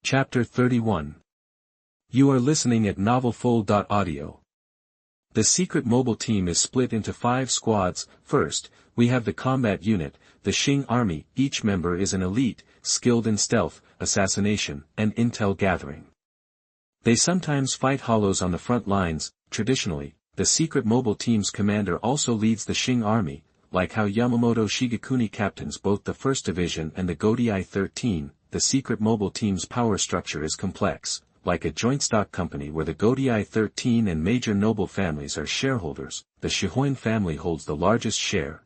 Chapter 31. You are listening at novelfull.audio. The secret mobile team is split into 5 squads. First, we have the combat unit, the Xing Army. Each member is an elite, skilled in stealth, assassination, and intel gathering. They sometimes fight hollows on the front lines. Traditionally, the secret mobile team's commander also leads the Xing Army, like how Yamamoto Shigekuni captains both the 1st Division and the Godai 13. The secret mobile team's power structure is complex, like a joint stock company where the Godai 13 and major noble families are shareholders. The Shihoin family holds the largest share.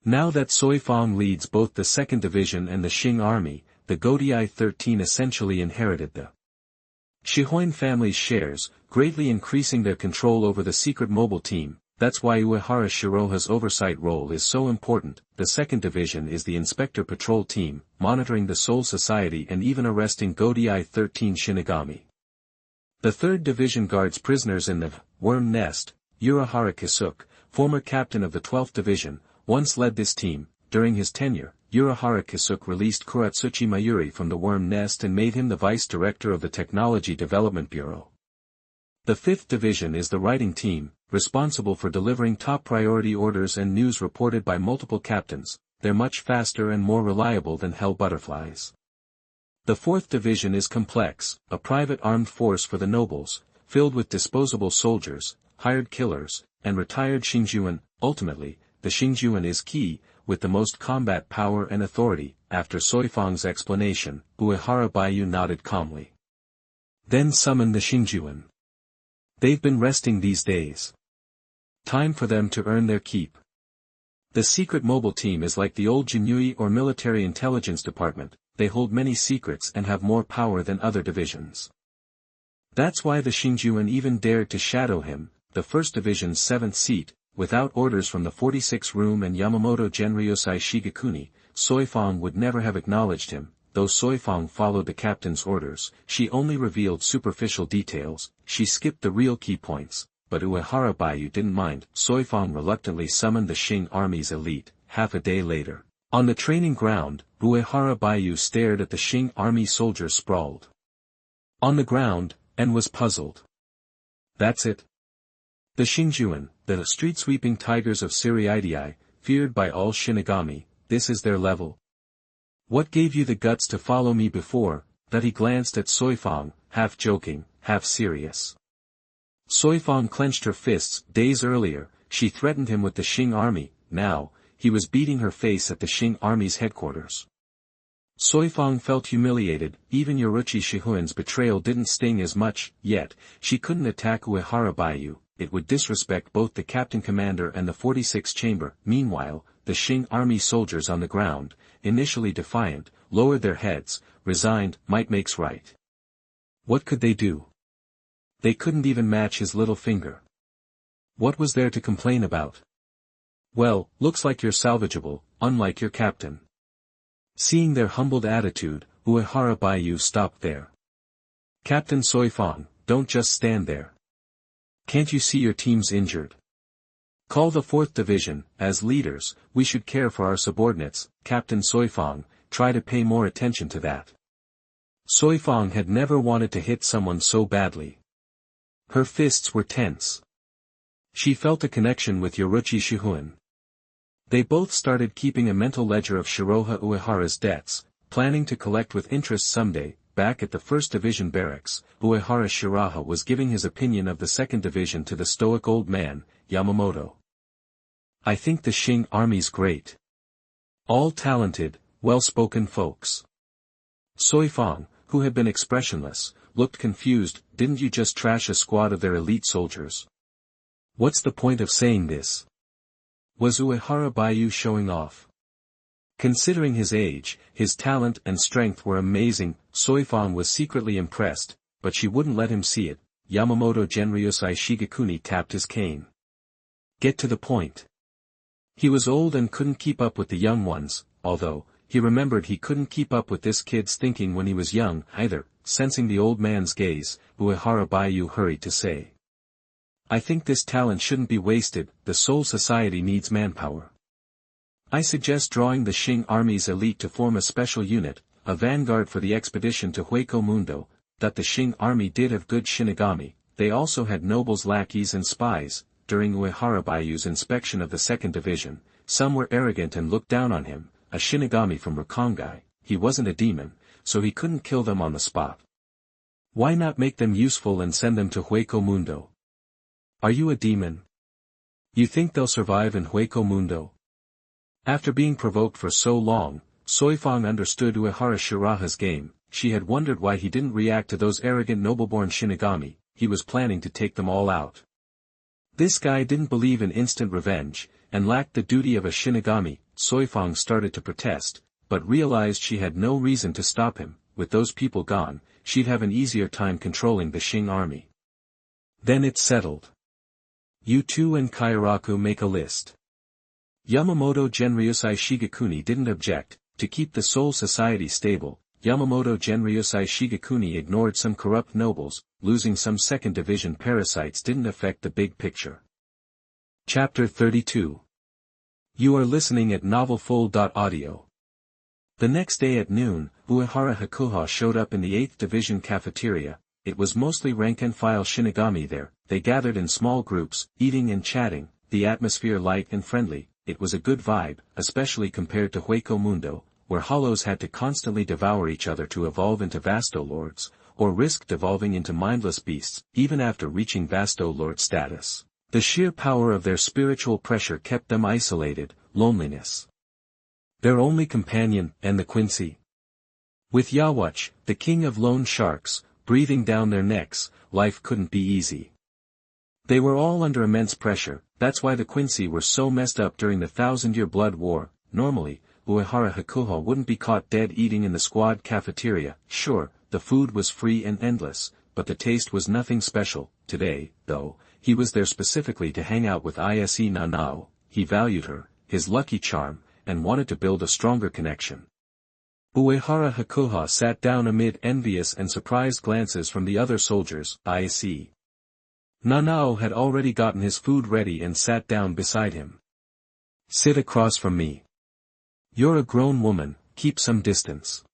Now that Soifang leads both the 2nd Division and the Xing Army, the Godai 13 essentially inherited the Shihoin family's shares, greatly increasing their control over the secret mobile team. That's why Uehara Shiraha's oversight role is so important. The 2nd Division is the Inspector Patrol team, monitoring the Soul Society and even arresting Godai 13 Shinigami. The 3rd Division guards prisoners in the Worm Nest. Uehara Kisuk, former captain of the 12th Division, once led this team. During his tenure, Uehara Kisuk released Kuratsuchi Mayuri from the Worm Nest and made him the vice director of the Technology Development Bureau. The 5th Division is the writing team, responsible for delivering top-priority orders and news reported by multiple captains. They're much faster and more reliable than Hell Butterflies. The 4th Division is complex, a private armed force for the nobles, filled with disposable soldiers, hired killers, and retired Xingjuan. Ultimately, the Xingjuan is key, with the most combat power and authority. After Soifang's explanation, Uehara Baiyu nodded calmly. Then summon the Xingjuan. They've been resting these days. Time for them to earn their keep. The secret mobile team is like the old Jinyui or military intelligence department. They hold many secrets and have more power than other divisions. That's why the Xingjuan even dared to shadow him, the 1st Division's 7th seat, without orders from the 46th room and Yamamoto Genryosai Shigekuni. Soifang would never have acknowledged him. Though Soifang followed the captain's orders, she only revealed superficial details. She skipped the real key points, but Uehara Baiyu didn't mind. Soifang reluctantly summoned the Xing Army's elite. Half a day later, on the training ground, Uehara Baiyu stared at the Xing Army soldiers sprawled on the ground, and was puzzled. That's it. The Xingjuan, the street-sweeping tigers of Siriidii, feared by all Shinigami, this is their level. What gave you the guts to follow me before? That he glanced at Soifang, half joking, half serious. Soifang clenched her fists. Days earlier, she threatened him with the Xing Army. Now, he was beating her face at the Xing Army's headquarters. Soifang felt humiliated. Even Yoruchi Shihuin's betrayal didn't sting as much. Yet, she couldn't attack Uehara Baiyu. It would disrespect both the captain commander and the 46th chamber. Meanwhile, the Xing Army soldiers on the ground, initially defiant, lowered their heads, resigned. Might makes right. What could they do? They couldn't even match his little finger. What was there to complain about? Well, looks like you're salvageable, unlike your captain. Seeing their humbled attitude, Uehara Baiyu stopped there. Captain Soifang, don't just stand there. Can't you see your team's injured? Call the 4th Division. As leaders, we should care for our subordinates. Captain Soifang, try to pay more attention to that. Soifang had never wanted to hit someone so badly. Her fists were tense. She felt a connection with Yoruchi Shihuin. They both started keeping a mental ledger of Shiroha Uehara's debts, planning to collect with interest someday. Back at the 1st Division barracks, Uehara Shiraha was giving his opinion of the 2nd Division to the stoic old man, Yamamoto. I think the Xing Army's great. All talented, well-spoken folks. Soifang, who had been expressionless, looked confused. Didn't you just trash a squad of their elite soldiers? What's the point of saying this? Was Uehara Baiyu showing off? Considering his age, his talent and strength were amazing. Soifang was secretly impressed, but she wouldn't let him see it. Yamamoto Genryosai Shigekuni tapped his cane. Get to the point. He was old and couldn't keep up with the young ones, although, he remembered he couldn't keep up with this kid's thinking when he was young, either. Sensing the old man's gaze, Uehara Baiyu hurried to say. I think this talent shouldn't be wasted. The Soul Society needs manpower. I suggest drawing the Xing Army's elite to form a special unit, a vanguard for the expedition to Hueco Mundo, that the Shing army did have good Shinigami. They also had nobles, lackeys and spies. During Uehara Bayu's inspection of the 2nd Division, some were arrogant and looked down on him, a Shinigami from Rukongai. He wasn't a demon, so he couldn't kill them on the spot. Why not make them useful and send them to Hueco Mundo? Are you a demon? You think they'll survive in Hueco Mundo? After being provoked for so long, Soifang understood Uehara Shiraha's game. She had wondered why he didn't react to those arrogant nobleborn Shinigami. He was planning to take them all out. This guy didn't believe in instant revenge, and lacked the duty of a Shinigami. Soifang started to protest, but realized she had no reason to stop him. With those people gone, she'd have an easier time controlling the Shing army. Then it's settled. You two and Kairaku make a list. Yamamoto Genryusai Shigekuni didn't object. To keep the Soul Society stable, Yamamoto Genryusai Shigekuni ignored some corrupt nobles. Losing some 2nd Division parasites didn't affect the big picture. Chapter 32. You are listening at novelfull.audio. The next day at noon, Uehara Hakuha showed up in the 8th Division cafeteria. It was mostly rank-and-file Shinigami there. They gathered in small groups, eating and chatting, the atmosphere light and friendly. It was a good vibe, especially compared to Hueco Mundo, where hollows had to constantly devour each other to evolve into Vasto Lords, or risk devolving into mindless beasts, even after reaching Vasto Lord status. The sheer power of their spiritual pressure kept them isolated, loneliness. Their only companion, and the Quincy. With Yawatch, the king of lone sharks, breathing down their necks, life couldn't be easy. They were all under immense pressure. That's why the Quincy were so messed up during the 1000-year blood war. Normally, Uehara Hakuha wouldn't be caught dead eating in the squad cafeteria. Sure, the food was free and endless, but the taste was nothing special. Today, though, he was there specifically to hang out with Ise Nanao. He valued her, his lucky charm, and wanted to build a stronger connection. Uehara Hakuha sat down amid envious and surprised glances from the other soldiers. Ise Nanao had already gotten his food ready and sat down beside him. Sit across from me. You're a grown woman, keep some distance.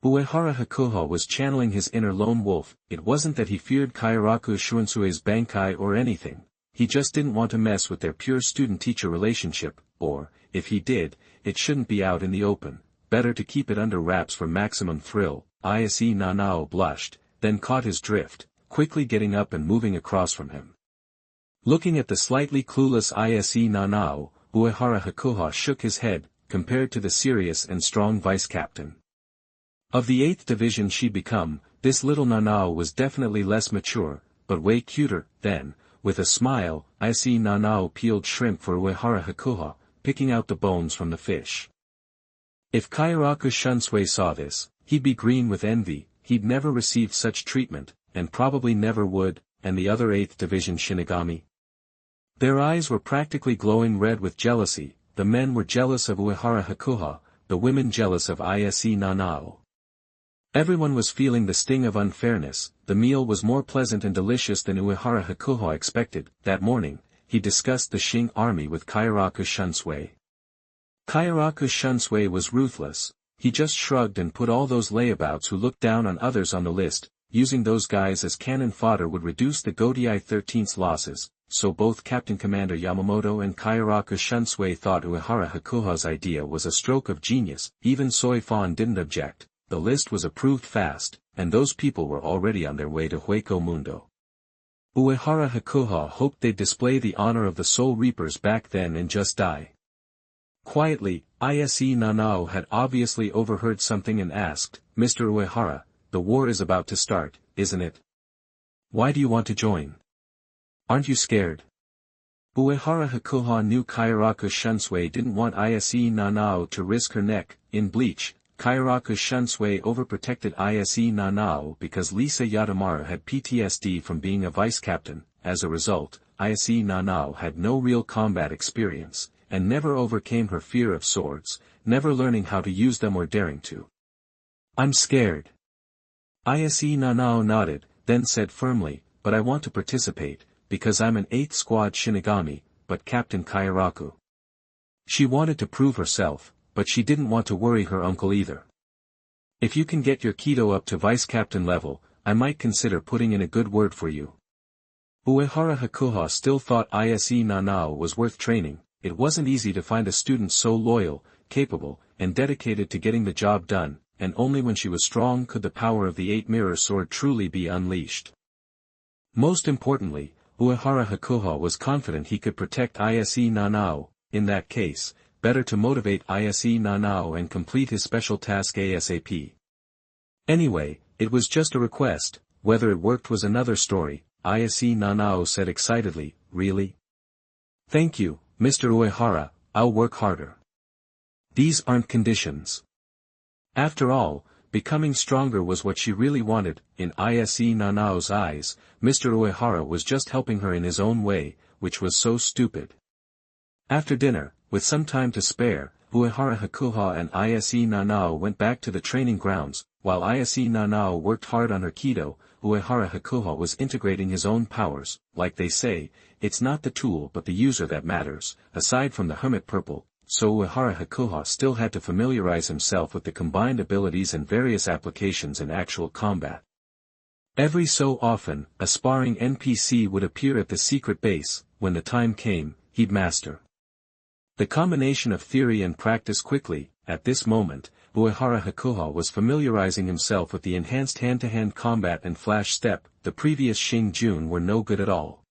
Uehara Hakuha was channeling his inner lone wolf. It wasn't that he feared Kairaku Shuansue's Bankai or anything. He just didn't want to mess with their pure student-teacher relationship, or, if he did, it shouldn't be out in the open. Better to keep it under wraps for maximum thrill. Ise Nanao blushed, then caught his drift, quickly getting up and moving across from him. Looking at the slightly clueless Ise Nanao, Uehara Hakuha shook his head, compared to the serious and strong vice-captain of the 8th Division she'd become. This little Nanao was definitely less mature, but way cuter. Then, with a smile, Ise Nanao peeled shrimp for Uehara Hakuha, picking out the bones from the fish. If Kairaku Shunsui saw this, he'd be green with envy. He'd never received such treatment, and probably never would. And the other 8th Division Shinigami? Their eyes were practically glowing red with jealousy. The men were jealous of Uehara Hakuha, the women jealous of Ise Nanao. Everyone was feeling the sting of unfairness. The meal was more pleasant and delicious than Uehara Hakuha expected. That morning, he discussed the Shing army with Kairaku Shunsui. Kairaku Shunsui was ruthless. He just shrugged and put all those layabouts who looked down on others on the list. Using those guys as cannon fodder would reduce the Godai 13th's losses, so both Captain Commander Yamamoto and Kairaku Shunsui thought Uehara Hakuha's idea was a stroke of genius. Even Soifan didn't object. The list was approved fast, and those people were already on their way to Hueco Mundo. Uehara Hakuha hoped they'd display the honor of the Soul Reapers back then and just die. Quietly, Ise Nanao had obviously overheard something and asked, Mr. Uehara, the war is about to start, isn't it? Why do you want to join? Aren't you scared? Uehara Hakuha knew Kairaku Shunsui didn't want Ise Nanao to risk her neck. In Bleach, Kairaku Shunsui overprotected Ise Nanao because Lisa Yatamara had PTSD from being a vice-captain. As a result, Ise Nanao had no real combat experience, and never overcame her fear of swords, never learning how to use them or daring to. I'm scared. Ise Nanao nodded, then said firmly, but I want to participate, because I'm an 8th Squad Shinigami, but Captain Kairaku. She wanted to prove herself, but she didn't want to worry her uncle either. If you can get your Kido up to vice captain level, I might consider putting in a good word for you. Uehara Hakuha still thought Ise Nanao was worth training. It wasn't easy to find a student so loyal, capable, and dedicated to getting the job done, and only when she was strong could the power of the Eight Mirror Sword truly be unleashed. Most importantly, Uehara Hakuha was confident he could protect Ise Nanao. In that case, better to motivate Ise Nanao and complete his special task ASAP. Anyway, it was just a request. Whether it worked was another story. Ise Nanao said excitedly, "Really? Thank you, Mr. Uehara, I'll work harder." These aren't conditions. After all, becoming stronger was what she really wanted. In Ise Nanao's eyes, Mr. Uehara was just helping her in his own way, which was so stupid. After dinner, with some time to spare, Uehara Hakuha and Ise Nanao went back to the training grounds. While Ise Nanao worked hard on her Kido, Uehara Hakuha was integrating his own powers. Like they say, it's not the tool but the user that matters. Aside from the hermit purple, so Uehara Hakuha still had to familiarize himself with the combined abilities and various applications in actual combat. Every so often, a sparring NPC would appear at the secret base. When the time came, he'd master the combination of theory and practice quickly. At this moment, Uehara Hakuha was familiarizing himself with the enhanced hand-to-hand combat and flash step. The previous Xing Jun were no good at all.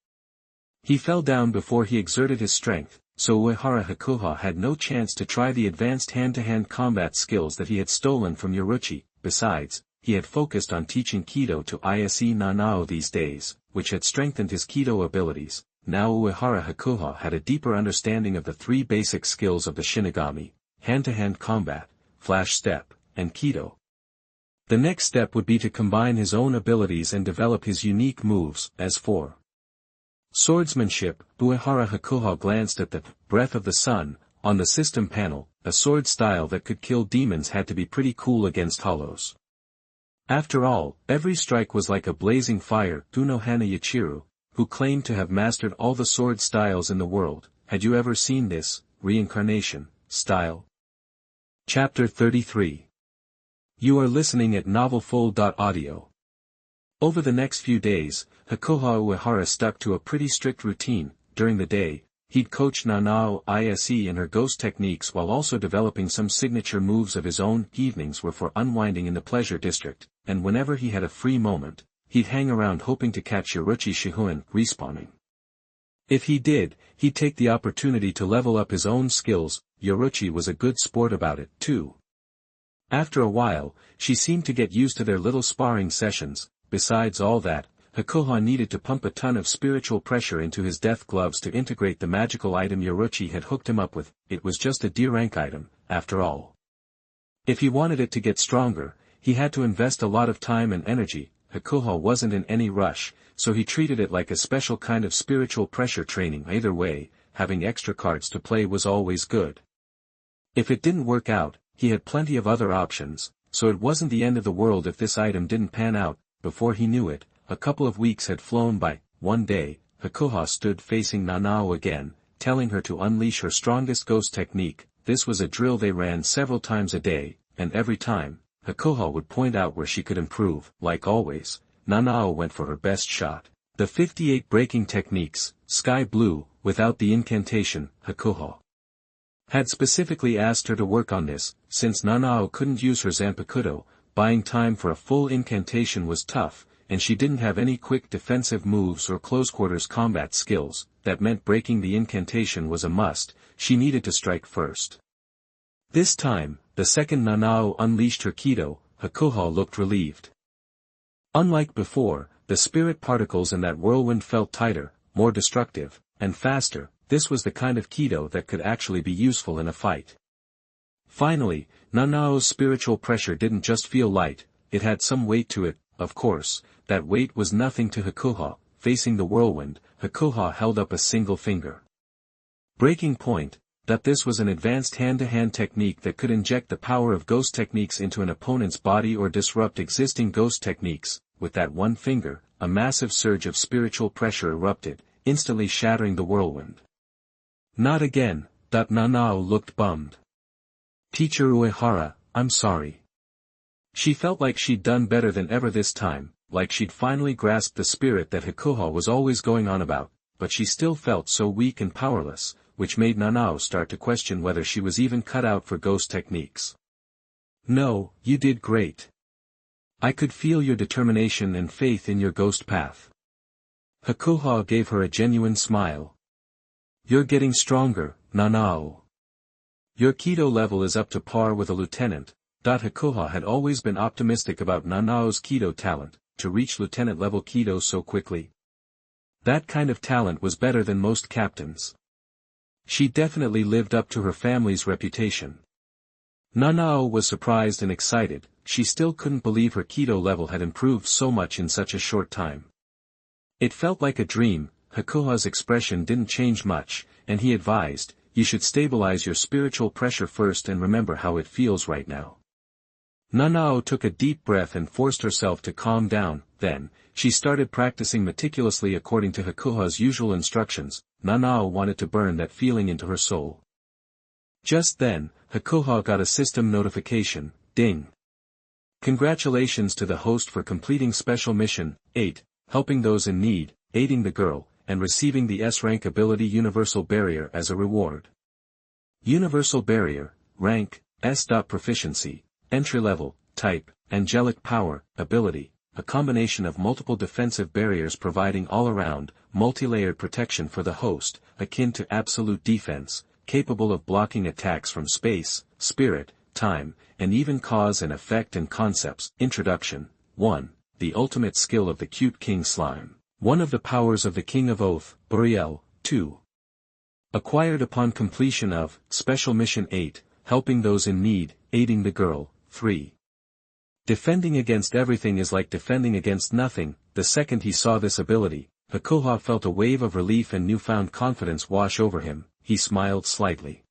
He fell down before he exerted his strength, so Uehara Hakuha had no chance to try the advanced hand-to-hand combat skills that he had stolen from Yoruchi. Besides, he had focused on teaching Kido to Ise Nanao these days, which had strengthened his Kido abilities. Now Uehara Hakuha had a deeper understanding of the three basic skills of the Shinigami: hand-to-hand combat, flash step, and Kido. The next step would be to combine his own abilities and develop his unique moves. As for swordsmanship, Uehara Hakuha glanced at the Breath of the Sun on the system panel. A sword style that could kill demons had to be pretty cool against hollows. After all, every strike was like a blazing fire. Unohana Yachiru, who claimed to have mastered all the sword styles in the world, had you ever seen this reincarnation style? Chapter 33. You are listening at novelfull.audio. Over the next few days, Hakuha Uehara stuck to a pretty strict routine. During the day, he'd coach Nanao Ise in her ghost techniques while also developing some signature moves of his own. Evenings were for unwinding in the pleasure district, and whenever he had a free moment, he'd hang around hoping to catch Yoruchi Shihoin respawning. If he did, he'd take the opportunity to level up his own skills. Yoruchi was a good sport about it, too. After a while, she seemed to get used to their little sparring sessions. Besides all that, Hakuha needed to pump a ton of spiritual pressure into his death gloves to integrate the magical item Yoruchi had hooked him up with. It was just a D-rank item, after all. If he wanted it to get stronger, he had to invest a lot of time and energy. Hakuha wasn't in any rush, so he treated it like a special kind of spiritual pressure training. Either way, having extra cards to play was always good. If it didn't work out, he had plenty of other options, so it wasn't the end of the world if this item didn't pan out. Before he knew it, a couple of weeks had flown by. One day, Hakuha stood facing Nanao again, telling her to unleash her strongest ghost technique. This was a drill they ran several times a day, and every time, Hakuha would point out where she could improve. Like always, Nanao went for her best shot. The 58 breaking techniques, sky blue, without the incantation. Hakuha had specifically asked her to work on this. Since Nanao couldn't use her Zanpakuto, buying time for a full incantation was tough, and she didn't have any quick defensive moves or close-quarters combat skills. That meant breaking the incantation was a must. She needed to strike first. This time, the second Nanao unleashed her Kido, Hakuha looked relieved. Unlike before, the spirit particles in that whirlwind felt tighter, more destructive, and faster. This was the kind of Kido that could actually be useful in a fight. Finally, Nanao's spiritual pressure didn't just feel light, it had some weight to it. Of course, that weight was nothing to Hakuha. Facing the whirlwind, Hakuha held up a single finger. Breaking point. That this was an advanced hand-to-hand technique that could inject the power of ghost techniques into an opponent's body or disrupt existing ghost techniques. With that one finger, a massive surge of spiritual pressure erupted, instantly shattering the whirlwind. Not again. Nanao looked bummed. Teacher Uehara, I'm sorry. She felt like she'd done better than ever this time, like she'd finally grasped the spirit that Hakuho was always going on about, but she still felt so weak and powerless, which made Nanao start to question whether she was even cut out for ghost techniques. "No, you did great. I could feel your determination and faith in your ghost path." Hakuho gave her a genuine smile. "You're getting stronger, Nanao. Your Kido level is up to par with a lieutenant." Hakuho had always been optimistic about Nanao's Kido talent, to reach lieutenant level Kido so quickly. That kind of talent was better than most captains. She definitely lived up to her family's reputation. Nanao was surprised and excited. She still couldn't believe her Kido level had improved so much in such a short time. It felt like a dream. Hakuho's expression didn't change much, and he advised, "You should stabilize your spiritual pressure first and remember how it feels right now." Nanao took a deep breath and forced herself to calm down. Then, she started practicing meticulously according to Hakuho's usual instructions. Nanao wanted to burn that feeling into her soul. Just then, Hakuho got a system notification. Ding! Congratulations to the host for completing Special Mission 8, helping those in need, aiding the girl, and receiving the S-rank ability Universal Barrier as a reward. Universal Barrier, rank, S. Proficiency, entry level, type, angelic power, ability, a combination of multiple defensive barriers providing all-around, multi-layered protection for the host, akin to absolute defense, capable of blocking attacks from space, spirit, time, and even cause and effect and concepts. Introduction. 1. The ultimate skill of the cute King Slime. One of the powers of the King of Oath, Buriel. 2. Acquired upon completion of Special Mission 8, helping those in need, aiding the girl. 3. Defending against everything is like defending against nothing. The second he saw this ability, Hakuho felt a wave of relief and newfound confidence wash over him. He smiled slightly.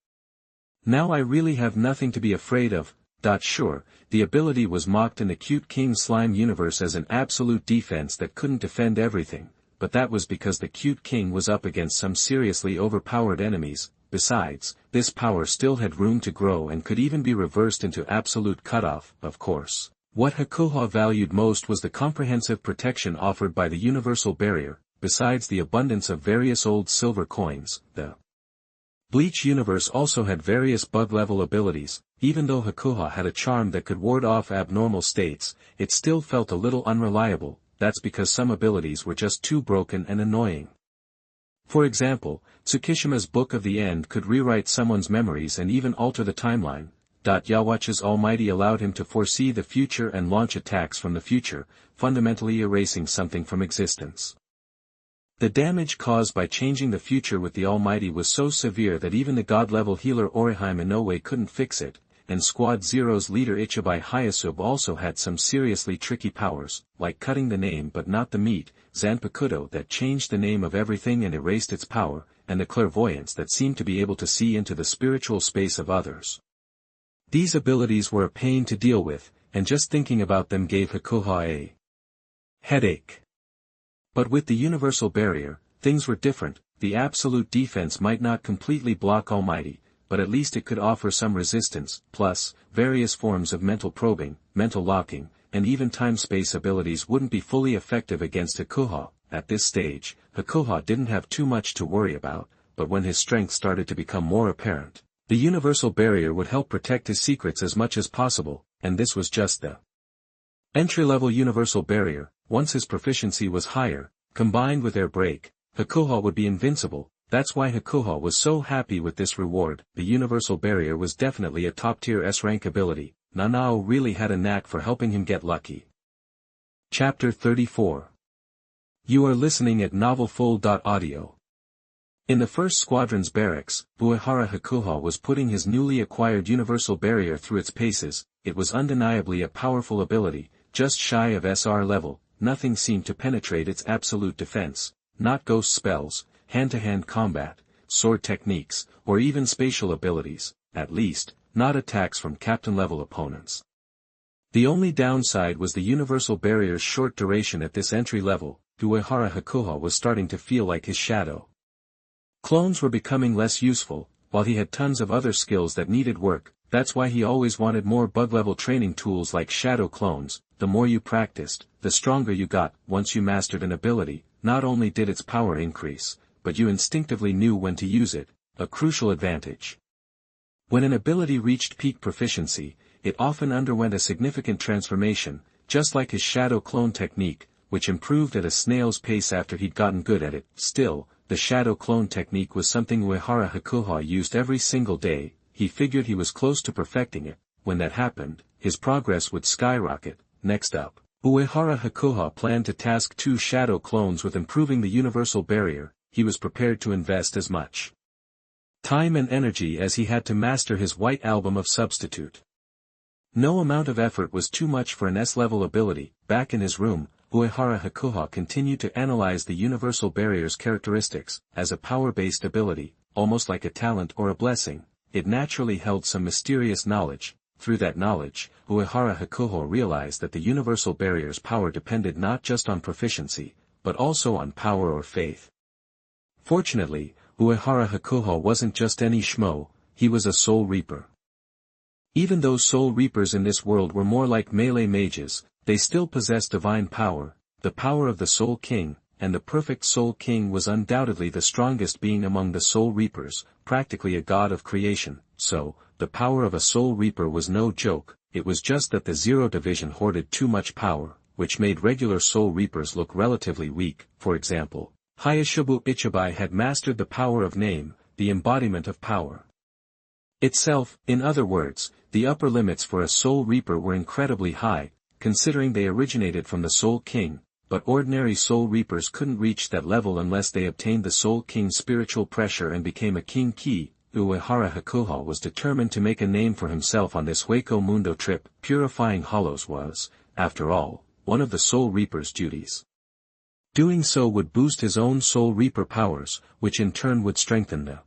"Now I really have nothing to be afraid of." Sure, the ability was mocked in the cute King Slime universe as an absolute defense that couldn't defend everything, but that was because the cute king was up against some seriously overpowered enemies. Besides, this power still had room to grow and could even be reversed into absolute cutoff, of course. What Hakuho valued most was the comprehensive protection offered by the Universal Barrier, besides the abundance of various old silver coins. The Bleach universe also had various bug-level abilities. Even though Hakuho had a charm that could ward off abnormal states, it still felt a little unreliable. That's because some abilities were just too broken and annoying. For example, Tsukishima's Book of the End could rewrite someone's memories and even alter the timeline. Yawatch's Almighty allowed him to foresee the future and launch attacks from the future, fundamentally erasing something from existence. The damage caused by changing the future with the Almighty was so severe that even the god-level healer Orihime Inoue couldn't fix it, and Squad Zero's leader Ichibai Hayasube also had some seriously tricky powers, like cutting the name but not the meat, Zanpakuto that changed the name of everything and erased its power, and the clairvoyance that seemed to be able to see into the spiritual space of others. These abilities were a pain to deal with, and just thinking about them gave Hakuho a headache. But with the Universal Barrier, things were different. The absolute defense might not completely block Almighty, but at least it could offer some resistance. Plus, various forms of mental probing, mental locking, and even time-space abilities wouldn't be fully effective against Hakuho. At this stage, Hakuho didn't have too much to worry about, but when his strength started to become more apparent, the Universal Barrier would help protect his secrets as much as possible, and this was just the entry-level Universal Barrier. Once his proficiency was higher, combined with air brake, Hakuho would be invincible. That's why Hakuho was so happy with this reward. The Universal Barrier was definitely a top-tier S-rank ability. Nanao really had a knack for helping him get lucky. Chapter 34. You are listening at novelfull.audio. In the first squadron's barracks, Uehara Hakuho was putting his newly acquired Universal Barrier through its paces. It was undeniably a powerful ability, just shy of SR level. Nothing seemed to penetrate its absolute defense, not ghost spells, hand-to-hand combat, sword techniques, or even spatial abilities, at least, not attacks from captain-level opponents. The only downside was the Universal Barrier's short duration at this entry level. Uehara Hakuho was starting to feel like his shadow. Clones were becoming less useful, while he had tons of other skills that needed work. That's why he always wanted more bug-level training tools like shadow clones. The more you practiced, the stronger you got. Once you mastered an ability, not only did its power increase, but you instinctively knew when to use it, a crucial advantage. When an ability reached peak proficiency, it often underwent a significant transformation, just like his shadow clone technique, which improved at a snail's pace after he'd gotten good at it. Still, the shadow clone technique was something Uehara Shiraha used every single day. He figured he was close to perfecting it. When that happened, his progress would skyrocket. Next up, Uehara Shiraha planned to task 2 shadow clones with improving the universal barrier. He was prepared to invest as much time and energy as he had to master his white album of substitute. No amount of effort was too much for an S-level ability. Back in his room, Uehara Shiraha continued to analyze the universal barrier's characteristics. As a power-based ability, almost like a talent or a blessing, it naturally held some mysterious knowledge. Through that knowledge, Uehara Shiraha realized that the universal barrier's power depended not just on proficiency, but also on power or faith. Fortunately, Uehara Shiraha wasn't just any schmo, he was a soul reaper. Even though soul reapers in this world were more like melee mages, they still possessed divine power, the power of the Soul King, and the perfect Soul King was undoubtedly the strongest being among the soul reapers, practically a god of creation. So, the power of a soul reaper was no joke. It was just that the Zero Division hoarded too much power, which made regular soul reapers look relatively weak. For example, Hayashibu Ichibai had mastered the power of name, the embodiment of power itself. In other words, the upper limits for a soul reaper were incredibly high, considering they originated from the Soul King, but ordinary soul reapers couldn't reach that level unless they obtained the Soul King's spiritual pressure and became a king key. Uehara Shiraha was determined to make a name for himself on this Hueco Mundo trip. Purifying hollows was, after all, one of the soul reaper's duties. Doing so would boost his own soul reaper powers, which in turn would strengthen the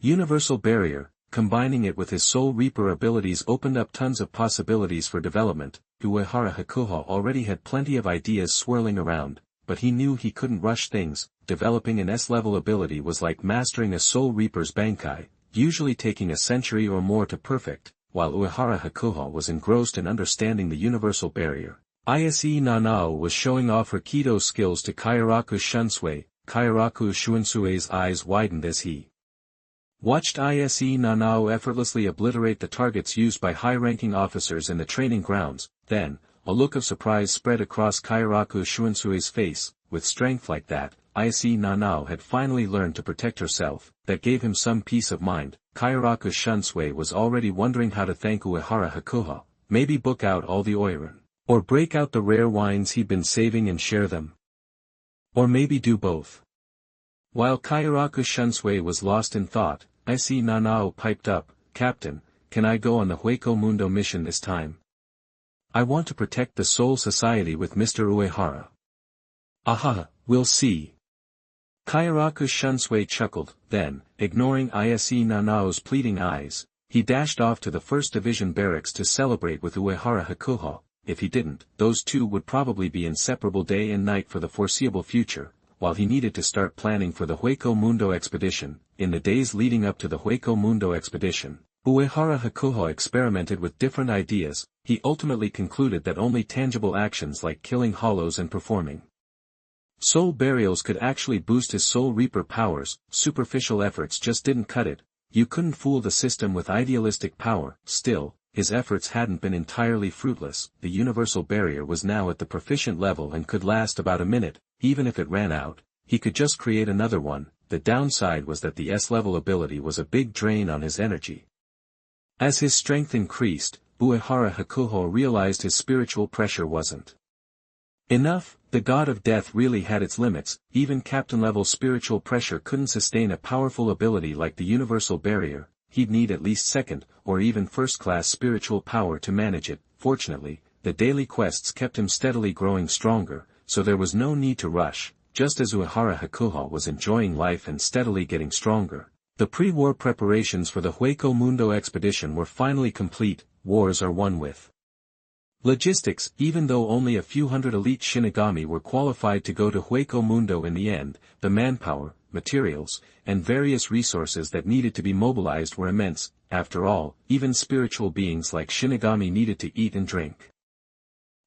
universal barrier. Combining it with his soul reaper abilities opened up tons of possibilities for development. Uehara Shiraha already had plenty of ideas swirling around, but he knew he couldn't rush things. Developing an S-level ability was like mastering a soul reaper's bankai, usually taking a century or more to perfect. While Uehara Shiraha was engrossed in understanding the universal barrier, Ise Nanao was showing off her Kido skills to Kairaku Shunsui. Kairaku Shunsui's eyes widened as he watched Ise Nanao effortlessly obliterate the targets used by high-ranking officers in the training grounds. Then, a look of surprise spread across Kairaku Shunsui's face. With strength like that, Ise Nanao had finally learned to protect herself. That gave him some peace of mind. Kairaku Shunsui was already wondering how to thank Uehara Shiraha. Maybe book out all the oiran, or break out the rare wines he'd been saving and share them. Or maybe do both. While Kairaku Shunsui was lost in thought, Ise Nanao piped up, "Captain, can I go on the Hueco Mundo mission this time? I want to protect the Soul Society with Mr. Uehara." "Aha, we'll see." Kairaku Shunsui chuckled. Then, ignoring Ise Nanao's pleading eyes, he dashed off to the 1st Division barracks to celebrate with Uehara Shiraha. If he didn't, those two would probably be inseparable day and night for the foreseeable future. While he needed to start planning for the Hueco Mundo expedition, in the days leading up to the Hueco Mundo expedition, Uehara Shiraha experimented with different ideas. He ultimately concluded that only tangible actions like killing hollows and performing soul burials could actually boost his soul reaper powers. Superficial efforts just didn't cut it. You couldn't fool the system with idealistic power. Still, his efforts hadn't been entirely fruitless. The universal barrier was now at the proficient level and could last about a minute. Even if it ran out, he could just create another one. The downside was that the S-level ability was a big drain on his energy. As his strength increased, Uehara Shiraha realized his spiritual pressure wasn't enough. The god of death really had its limits. Even captain-level spiritual pressure couldn't sustain a powerful ability like the universal barrier. He'd need at least second, or even first-class spiritual power to manage it. Fortunately, the daily quests kept him steadily growing stronger, so there was no need to rush. Just as Uehara Shiraha was enjoying life and steadily getting stronger, the pre-war preparations for the Hueco Mundo expedition were finally complete. Wars are won with logistics. Even though only a few hundred elite Shinigami were qualified to go to Hueco Mundo in the end, the manpower, materials, and various resources that needed to be mobilized were immense. After all, even spiritual beings like Shinigami needed to eat and drink.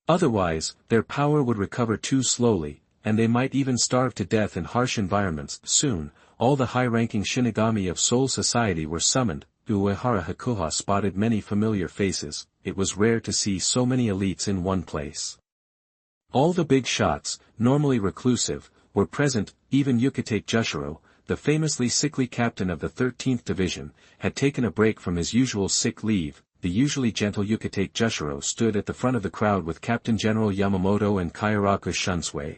Otherwise, their power would recover too slowly, and they might even starve to death in harsh environments. Soon, all the high-ranking Shinigami of Soul Society were summoned. Uehara Shiraha spotted many familiar faces. It was rare to see so many elites in one place. All the big shots, normally reclusive, were present. Even Ukitake Jushiro, the famously sickly captain of the 13th Division, had taken a break from his usual sick leave. The usually gentle Ukitake Jushiro stood at the front of the crowd with Captain General Yamamoto and Kairaku Shunsui.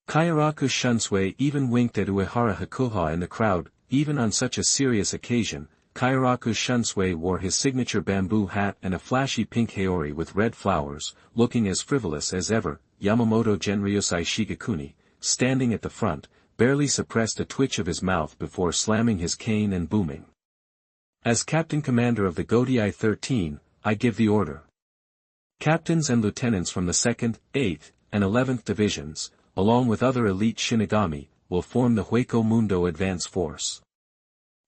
Kairaku Shunsui even winked at Uehara Shiraha in the crowd. Even on such a serious occasion, Kairaku Shunsui wore his signature bamboo hat and a flashy pink haori with red flowers, looking as frivolous as ever. Yamamoto Genryosai Shigekuni, standing at the front, barely suppressed a twitch of his mouth before slamming his cane and booming. As Captain Commander of the Gotei 13, I give the order. Captains and lieutenants from the 2nd, 8th, and 11th Divisions, along with other elite Shinigami, will form the Hueco Mundo Advance Force.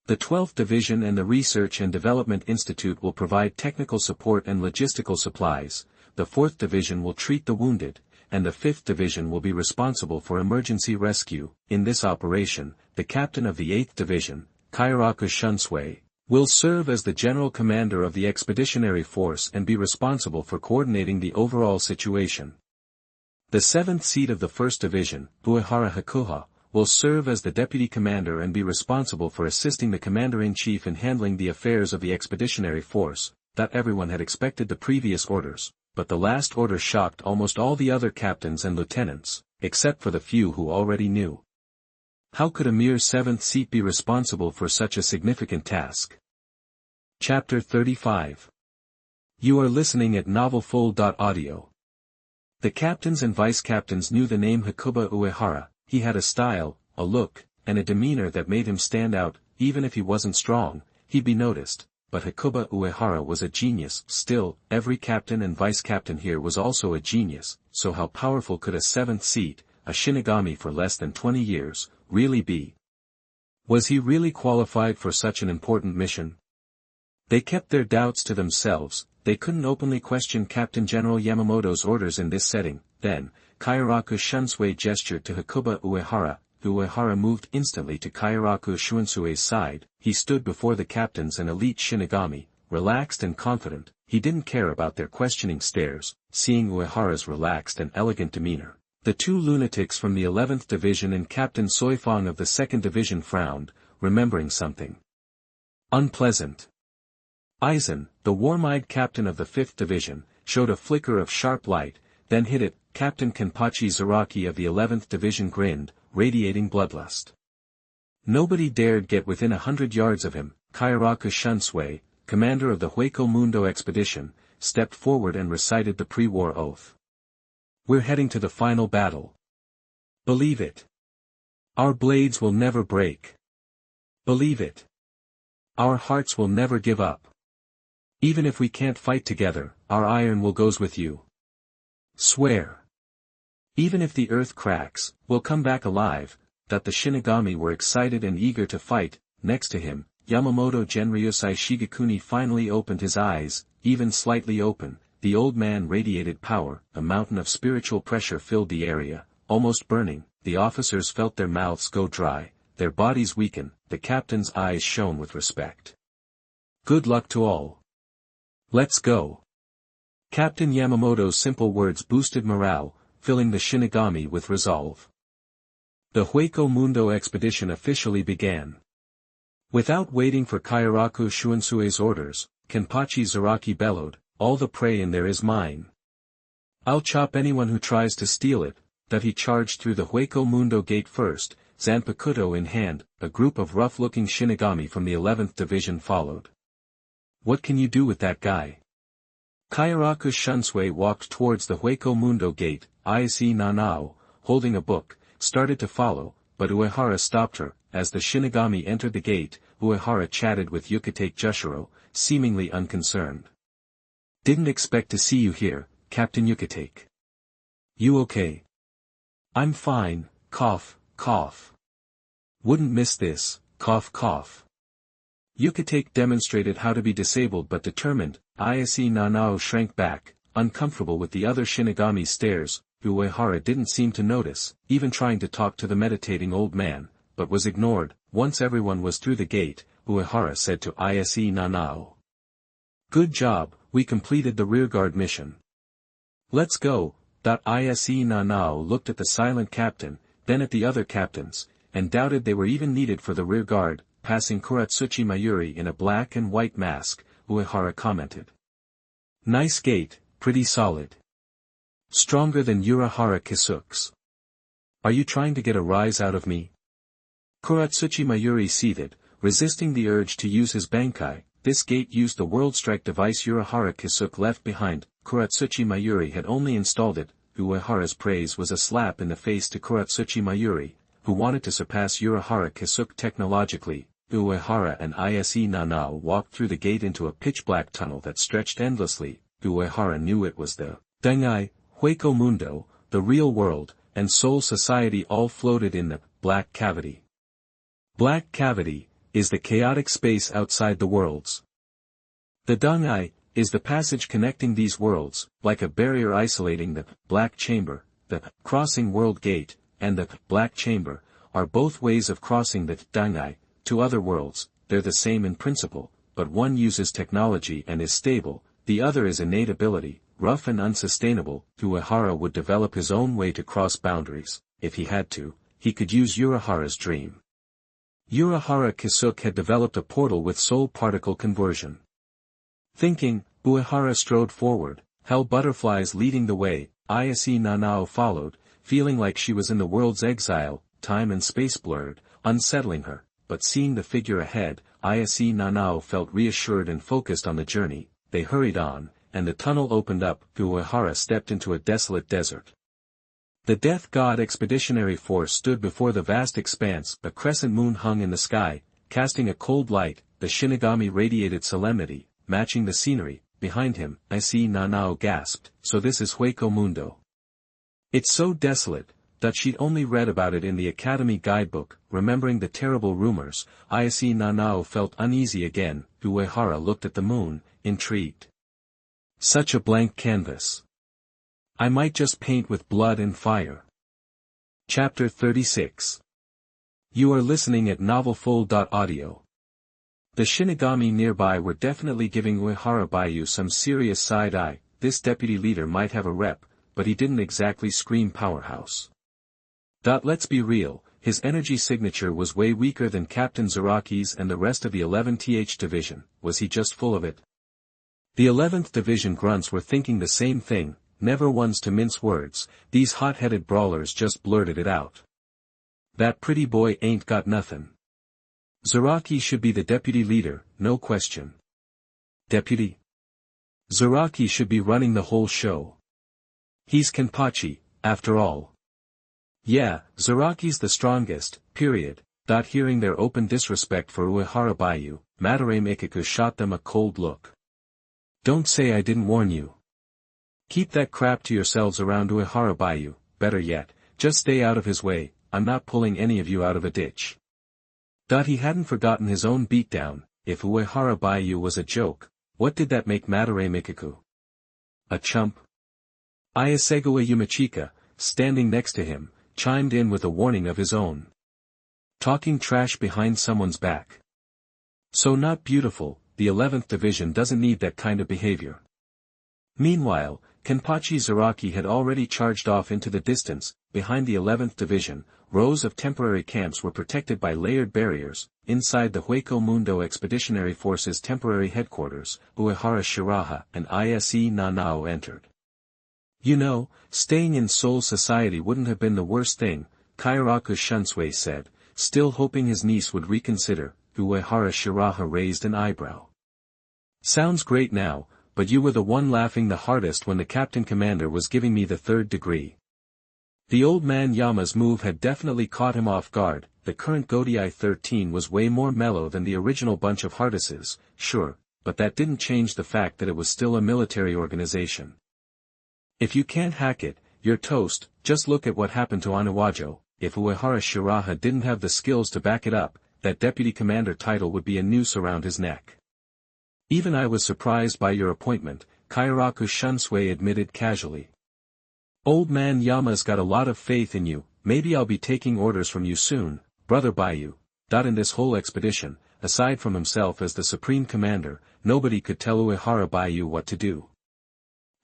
The 12th Division and the Research and Development Institute will provide technical support and logistical supplies, the 4th Division will treat the wounded, and the 5th Division will be responsible for emergency rescue. In this operation, the captain of the 8th Division, Kairaku Shunsui, will serve as the general commander of the expeditionary force and be responsible for coordinating the overall situation. The 7th seat of the 1st Division, Uehara Shiraha, will serve as the deputy commander and be responsible for assisting the commander-in-chief in handling the affairs of the expeditionary force. That everyone had expected the previous orders, but the last order shocked almost all the other captains and lieutenants, except for the few who already knew. How could a mere 7th seat be responsible for such a significant task? Chapter 35. You are listening at novelfull.audio. The captains and vice-captains knew the name Hakuba Uehara. He had a style, a look, and a demeanor that made him stand out. Even if he wasn't strong, he'd be noticed. But Hakuba Uehara was a genius. Still, every captain and vice-captain here was also a genius, so how powerful could a 7th seat, a Shinigami for less than 20 years, really be? Was he really qualified for such an important mission? They kept their doubts to themselves. They couldn't openly question Captain General Yamamoto's orders in this setting. Then, Kairaku Shunsui gestured to Hakuba Uehara. Uehara moved instantly to Kairaku Shunsui's side. He stood before the captains and elite Shinigami, relaxed and confident. He didn't care about their questioning stares. Seeing Uehara's relaxed and elegant demeanor, the two lunatics from the 11th Division and Captain Soifang of the 2nd Division frowned, remembering something unpleasant. Aizen, the warm-eyed captain of the 5th Division, showed a flicker of sharp light, then hid it. Captain Kenpachi Zaraki of the 11th Division grinned, radiating bloodlust. Nobody dared get within 100 yards of him. Kairaku Shunsui, commander of the Hueco Mundo expedition, stepped forward and recited the pre-war oath. We're heading to the final battle. Believe it. Our blades will never break. Believe it. Our hearts will never give up. Even if we can't fight together, our iron will goes with you. Swear. Even if the earth cracks, we'll come back alive. That the Shinigami were excited and eager to fight. Next to him, Yamamoto Genryosai Shigekuni finally opened his eyes, even slightly open. The old man radiated power. A mountain of spiritual pressure filled the area, almost burning. The officers felt their mouths go dry, their bodies weaken. The captain's eyes shone with respect. Good luck to all. Let's go. Captain Yamamoto's simple words boosted morale, filling the Shinigami with resolve. The Hueco Mundo expedition officially began. Without waiting for Kairaku Shuansue's orders, Kenpachi Zaraki bellowed, all the prey in there is mine. I'll chop anyone who tries to steal it. That he charged through the Hueco Mundo gate first, Zanpakuto in hand. A group of rough-looking Shinigami from the 11th Division followed. What can you do with that guy? Kairaku Shunsui walked towards the Hueco Mundo gate. Ise Nanao, holding a book, started to follow, but Uehara stopped her. As the Shinigami entered the gate, Uehara chatted with Ukitake Jushiro, seemingly unconcerned. Didn't expect to see you here, Captain Ukitake. You okay? I'm fine, cough, cough. Wouldn't miss this, cough cough. Yukitake demonstrated how to be disabled but determined. Ise Nanao shrank back, uncomfortable with the other Shinigami's stares. Uehara didn't seem to notice, even trying to talk to the meditating old man, but was ignored. Once everyone was through the gate, Uehara said to Ise Nanao. Good job, we completed the rearguard mission. Let's go. Ise Nanao looked at the silent captain, then at the other captains, and doubted they were even needed for the rearguard. Passing Kuratsuchi Mayuri in a black and white mask, Uehara commented. Nice gate, pretty solid. Stronger than Uehara Kisuke's. Are you trying to get a rise out of me? Kuratsuchi Mayuri seethed, resisting the urge to use his Bankai. This gate used the World Strike device Uehara Kisuke left behind. Kuratsuchi Mayuri had only installed it. Uehara's praise was a slap in the face to Kuratsuchi Mayuri, who wanted to surpass Uehara Kisuke technologically. Uehara and Ise Nanao walked through the gate into a pitch-black tunnel that stretched endlessly. Uehara knew it was the Dengai, Hueco Mundo, the real world, and Soul Society all floated in the Black Cavity. Black Cavity is the chaotic space outside the worlds. The Dengai is the passage connecting these worlds, like a barrier isolating the Black Chamber. The Crossing World Gate and the Black Chamber are both ways of crossing the Dengai to other worlds. They're the same in principle, but one uses technology and is stable, the other is innate ability, rough and unsustainable. Uehara would develop his own way to cross boundaries. If he had to, he could use Uehara's dream. Uehara Kisuke had developed a portal with soul particle conversion. Thinking, Uehara strode forward, hell butterflies leading the way. Ise Nanao followed, feeling like she was in the world's exile. Time and space blurred, unsettling her. But seeing the figure ahead, Ise Nanao felt reassured and focused on the journey. They hurried on, and the tunnel opened up. Uehara stepped into a desolate desert. The Death God Expeditionary Force stood before the vast expanse. A crescent moon hung in the sky, casting a cold light. The Shinigami radiated solemnity, matching the scenery. Behind him, Ise Nanao gasped, so this is Hueco Mundo. It's so desolate, that she'd only read about it in the Academy guidebook. Remembering the terrible rumors, Ise Nanao felt uneasy again. Uehara looked at the moon, intrigued. Such a blank canvas. I might just paint with blood and fire. Chapter 36. You are listening at novelfull.audio. The Shinigami nearby were definitely giving Uehara Baiyu some serious side-eye. This deputy leader might have a rep, but he didn't exactly scream powerhouse. Let's be real, his energy signature was way weaker than Captain Zaraki's and the rest of the 11th Division. Was he just full of it? The 11th Division grunts were thinking the same thing, never ones to mince words. These hot-headed brawlers just blurted it out. That pretty boy ain't got nothin'. Zaraki should be the deputy leader, no question. Deputy? Zaraki should be running the whole show. He's Kenpachi, after all. Yeah, Zaraki's the strongest, period. Hearing their open disrespect for Uehara Baiyu, Madarame Ikkaku shot them a cold look. Don't say I didn't warn you. Keep that crap to yourselves around Uehara Baiyu. Better yet, just stay out of his way. I'm not pulling any of you out of a ditch. He hadn't forgotten his own beatdown. If Uehara Baiyu was a joke, what did that make Madarame Ikkaku? A chump? Ayasegawa Yumachika, standing next to him, chimed in with a warning of his own. Talking trash behind someone's back. So not beautiful. The 11th Division doesn't need that kind of behavior. Meanwhile, Kenpachi Zaraki had already charged off into the distance. Behind the 11th Division, rows of temporary camps were protected by layered barriers. Inside the Hueco Mundo Expeditionary Force's temporary headquarters, Uehara Shiraha and Ise Nanao entered. You know, staying in Soul Society wouldn't have been the worst thing, Kairaku Shunsui said, still hoping his niece would reconsider. Uehara Shiraha raised an eyebrow. Sounds great now, but you were the one laughing the hardest when the captain commander was giving me the 3rd degree. The old man Yama's move had definitely caught him off guard. The current Godiai 13 was way more mellow than the original bunch of Hardises, sure, but that didn't change the fact that it was still a military organization. If you can't hack it, you're toast. Just look at what happened to Aniwajo. if Uehara Shiraha didn't have the skills to back it up, that deputy commander title would be a noose around his neck. Even I was surprised by your appointment, Kairaku Shunsui admitted casually. Old man Yama's got a lot of faith in you, maybe I'll be taking orders from you soon, brother Baiyu. In this whole expedition, aside from himself as the supreme commander, nobody could tell Uehara Baiyu what to do.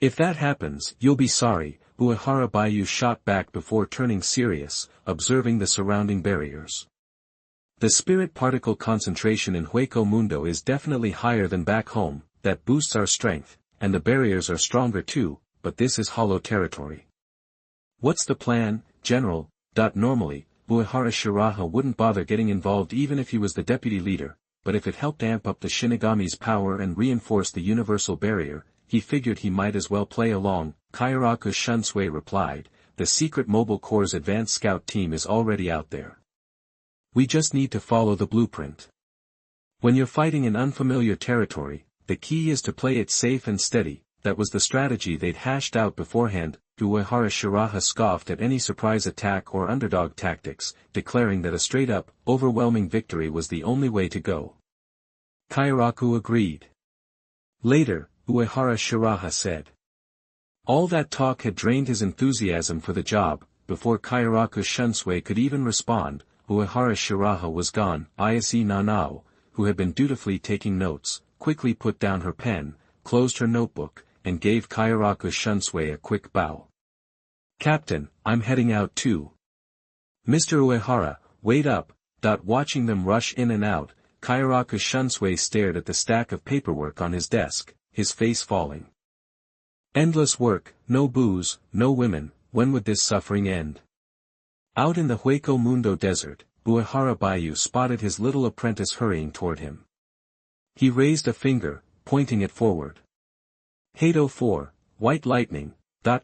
If that happens, you'll be sorry, Uehara Baiyu shot back before turning serious, observing the surrounding barriers. The spirit particle concentration in Hueco Mundo is definitely higher than back home, that boosts our strength, and the barriers are stronger too, but this is hollow territory. What's the plan, General? Normally, Uehara Shiraha wouldn't bother getting involved even if he was the deputy leader, but if it helped amp up the Shinigami's power and reinforce the universal barrier, he figured he might as well play along. Kairaku Shunsui replied, the secret mobile corps advanced scout team is already out there. We just need to follow the blueprint. When you're fighting in unfamiliar territory, the key is to play it safe and steady. That was the strategy they'd hashed out beforehand. Uehara Shiraha scoffed at any surprise attack or underdog tactics, declaring that a straight-up, overwhelming victory was the only way to go. Kairaku agreed. Later, Uehara Shiraha said. All that talk had drained his enthusiasm for the job. Before Kairaku Shunsui could even respond, Uehara Shiraha was gone. Ise Nanao, who had been dutifully taking notes, quickly put down her pen, closed her notebook, and gave Kairaku Shunsui a quick bow. Captain, I'm heading out too. Mr. Uehara, wait up. Watching them rush in and out, Kairaku Shunsui stared at the stack of paperwork on his desk, his face falling. Endless work, no booze, no women, when would this suffering end? Out in the Hueco Mundo desert, Uehara Baiyu spotted his little apprentice hurrying toward him. He raised a finger, pointing it forward. Hado 4, White Lightning.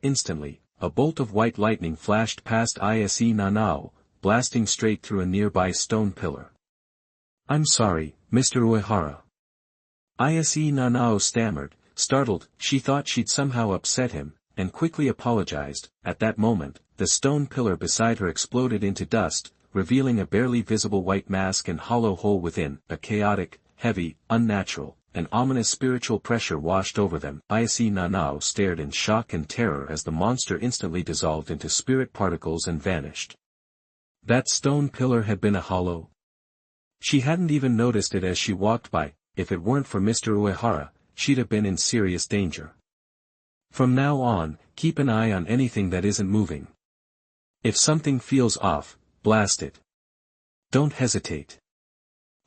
Instantly, a bolt of white lightning flashed past Ise Nanao, blasting straight through a nearby stone pillar. I'm sorry, Mr. Uehara. Ise Nanao stammered, startled. She thought she'd somehow upset him, and quickly apologized. At that moment, the stone pillar beside her exploded into dust, revealing a barely visible white mask and hollow hole within. A chaotic, heavy, unnatural, and ominous spiritual pressure washed over them. Ise Nanao stared in shock and terror as the monster instantly dissolved into spirit particles and vanished. That stone pillar had been a hollow. She hadn't even noticed it as she walked by. If it weren't for Mr. Uehara, she'd have been in serious danger. From now on, keep an eye on anything that isn't moving. If something feels off, blast it. Don't hesitate.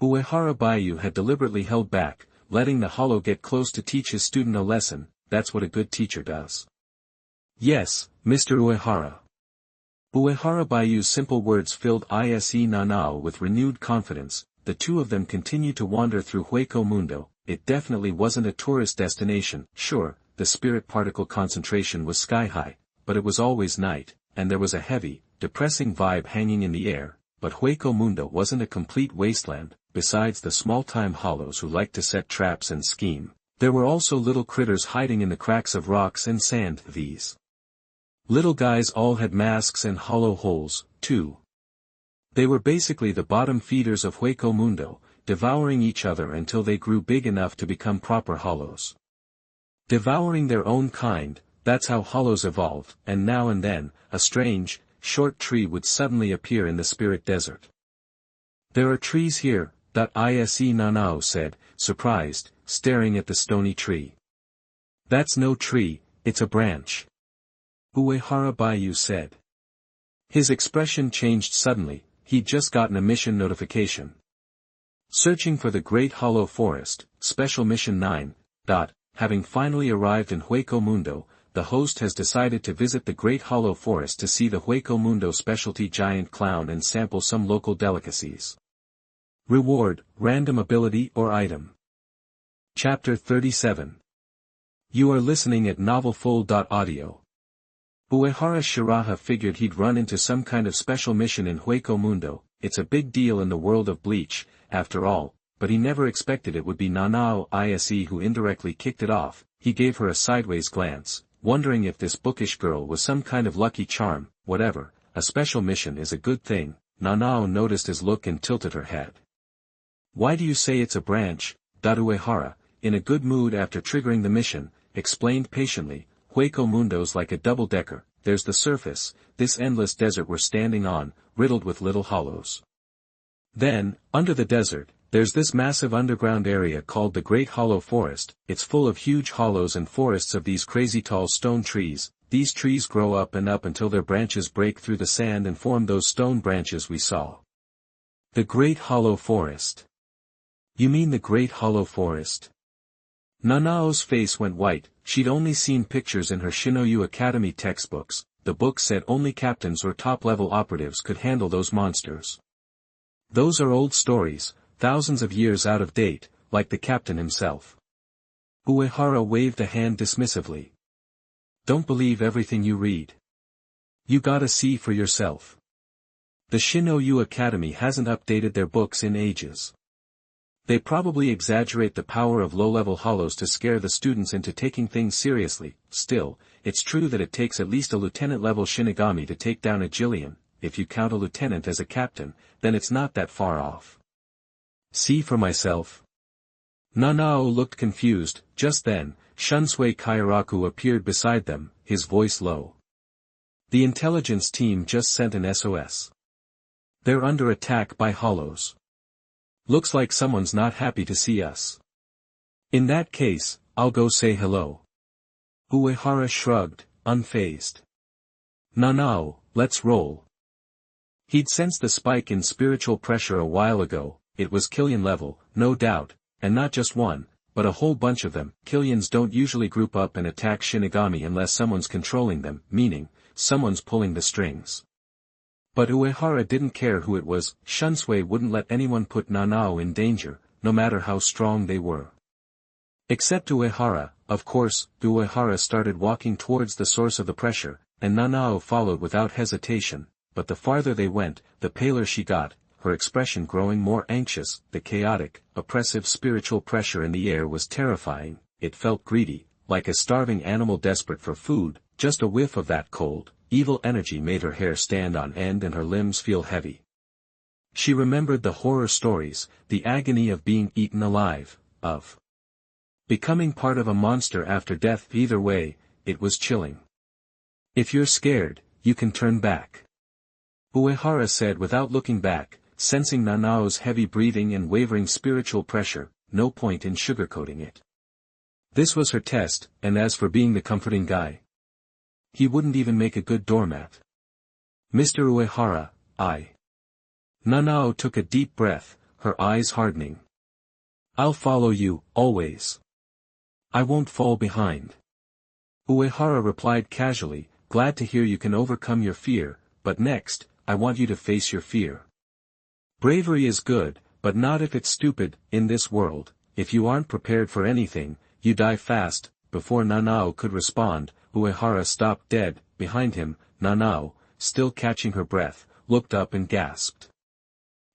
Uehara Baiyu had deliberately held back, letting the hollow get close to teach his student a lesson. That's what a good teacher does. Yes, Mr. Uehara. Uehara Baiyu's simple words filled Ise Nanao with renewed confidence. The two of them continued to wander through Hueco Mundo. It definitely wasn't a tourist destination. Sure, the spirit particle concentration was sky-high, but it was always night, and there was a heavy, depressing vibe hanging in the air. But Hueco Mundo wasn't a complete wasteland. Besides the small-time hollows who liked to set traps and scheme, there were also little critters hiding in the cracks of rocks and sand. These little guys all had masks and hollow holes, too. They were basically the bottom feeders of Hueco Mundo, devouring each other until they grew big enough to become proper hollows. Devouring their own kind, that's how hollows evolved, and now and then, a strange, short tree would suddenly appear in the spirit desert. There are trees here, Ise Nanao said, surprised, staring at the stony tree. That's no tree, it's a branch. Uehara Baiyu said. His expression changed suddenly. He'd just gotten a mission notification. Searching for the Great Hollow Forest, Special Mission 9. Having finally arrived in Hueco Mundo, the host has decided to visit the Great Hollow Forest to see the Hueco Mundo specialty giant clown and sample some local delicacies. Reward, random ability or item. Chapter 37. You are listening at novelfull.audio. Uehara Shiraha figured he'd run into some kind of special mission in Hueco Mundo. It's a big deal in the world of Bleach, after all, but he never expected it would be Nanao Ise who indirectly kicked it off. He gave her a sideways glance, wondering if this bookish girl was some kind of lucky charm. Whatever, a special mission is a good thing, Nanao noticed his look and tilted her head. Why do you say it's a branch? Uehara, in a good mood after triggering the mission, explained patiently, Hueco Mundo's like a double-decker, there's the surface, this endless desert we're standing on, riddled with little hollows. Then, under the desert, there's this massive underground area called the Great Hollow Forest, it's full of huge hollows and forests of these crazy tall stone trees. These trees grow up and up until their branches break through the sand and form those stone branches we saw. The Great Hollow Forest. You mean the Great Hollow Forest? Nanao's face went white. She'd only seen pictures in her Shinoyu Academy textbooks. The book said only captains or top-level operatives could handle those monsters. Those are old stories, thousands of years out of date, like the captain himself. Uehara waved a hand dismissively. Don't believe everything you read. You gotta see for yourself. The Shinoyu Academy hasn't updated their books in ages. They probably exaggerate the power of low-level hollows to scare the students into taking things seriously. Still, it's true that it takes at least a lieutenant-level Shinigami to take down a Jillian. If you count a lieutenant as a captain, then it's not that far off. See for myself. Nanao looked confused. Just then, Shunsui Kairaku appeared beside them, his voice low. The intelligence team just sent an SOS. They're under attack by hollows. Looks like someone's not happy to see us. In that case, I'll go say hello. Uehara shrugged, unfazed. Nanao, let's roll. He'd sensed the spike in spiritual pressure a while ago. It was Killian level, no doubt, and not just one, but a whole bunch of them. Killians don't usually group up and attack Shinigami unless someone's controlling them, meaning, someone's pulling the strings. But Uehara didn't care who it was. Shunsui wouldn't let anyone put Nanao in danger, no matter how strong they were. Except Uehara, of course. Uehara started walking towards the source of the pressure, and Nanao followed without hesitation, but the farther they went, the paler she got, her expression growing more anxious. The chaotic, oppressive spiritual pressure in the air was terrifying. It felt greedy, like a starving animal desperate for food. Just a whiff of that cold, evil energy made her hair stand on end and her limbs feel heavy. She remembered the horror stories, the agony of being eaten alive, of becoming part of a monster after death. Either way, it was chilling. If you're scared, you can turn back. Uehara said without looking back, sensing Nanao's heavy breathing and wavering spiritual pressure. No point in sugarcoating it. This was her test, and as for being the comforting guy, he wouldn't even make a good doormat. Mr. Uehara, Nanao took a deep breath, her eyes hardening. I'll follow you, always. I won't fall behind. Uehara replied casually, glad to hear you can overcome your fear, but next, I want you to face your fear. Bravery is good, but not if it's stupid. In this world, if you aren't prepared for anything, you die fast. Before Nanao could respond, Uehara stopped dead. Behind him, Nanao, still catching her breath, looked up and gasped.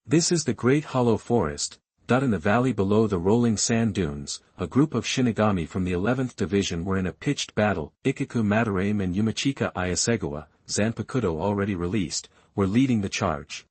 This is the Great Hollow Forest. In the valley below the rolling sand dunes, a group of Shinigami from the 11th Division were in a pitched battle. Ikaku Madarame and Yumachika Iasegawa, Zanpakuto already released, were leading the charge.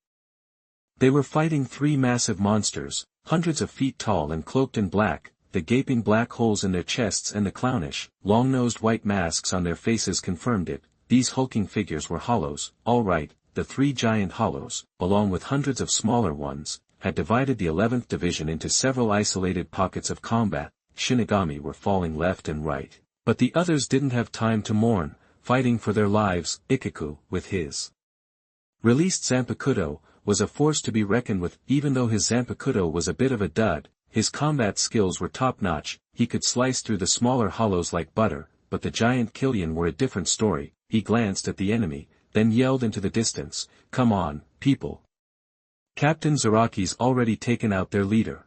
They were fighting three massive monsters, hundreds of feet tall and cloaked in black. The gaping black holes in their chests and the clownish, long-nosed white masks on their faces confirmed it. These hulking figures were hollows. All right, the three giant hollows, along with hundreds of smaller ones, had divided the 11th Division into several isolated pockets of combat. Shinigami were falling left and right, but the others didn't have time to mourn, fighting for their lives. Ikaku, with his released Zanpakuto, was a force to be reckoned with. Even though his Zanpakuto was a bit of a dud, his combat skills were top-notch. He could slice through the smaller hollows like butter, but the giant Killian were a different story. He glanced at the enemy, then yelled into the distance, "Come on, people. Captain Zaraki's already taken out their leader.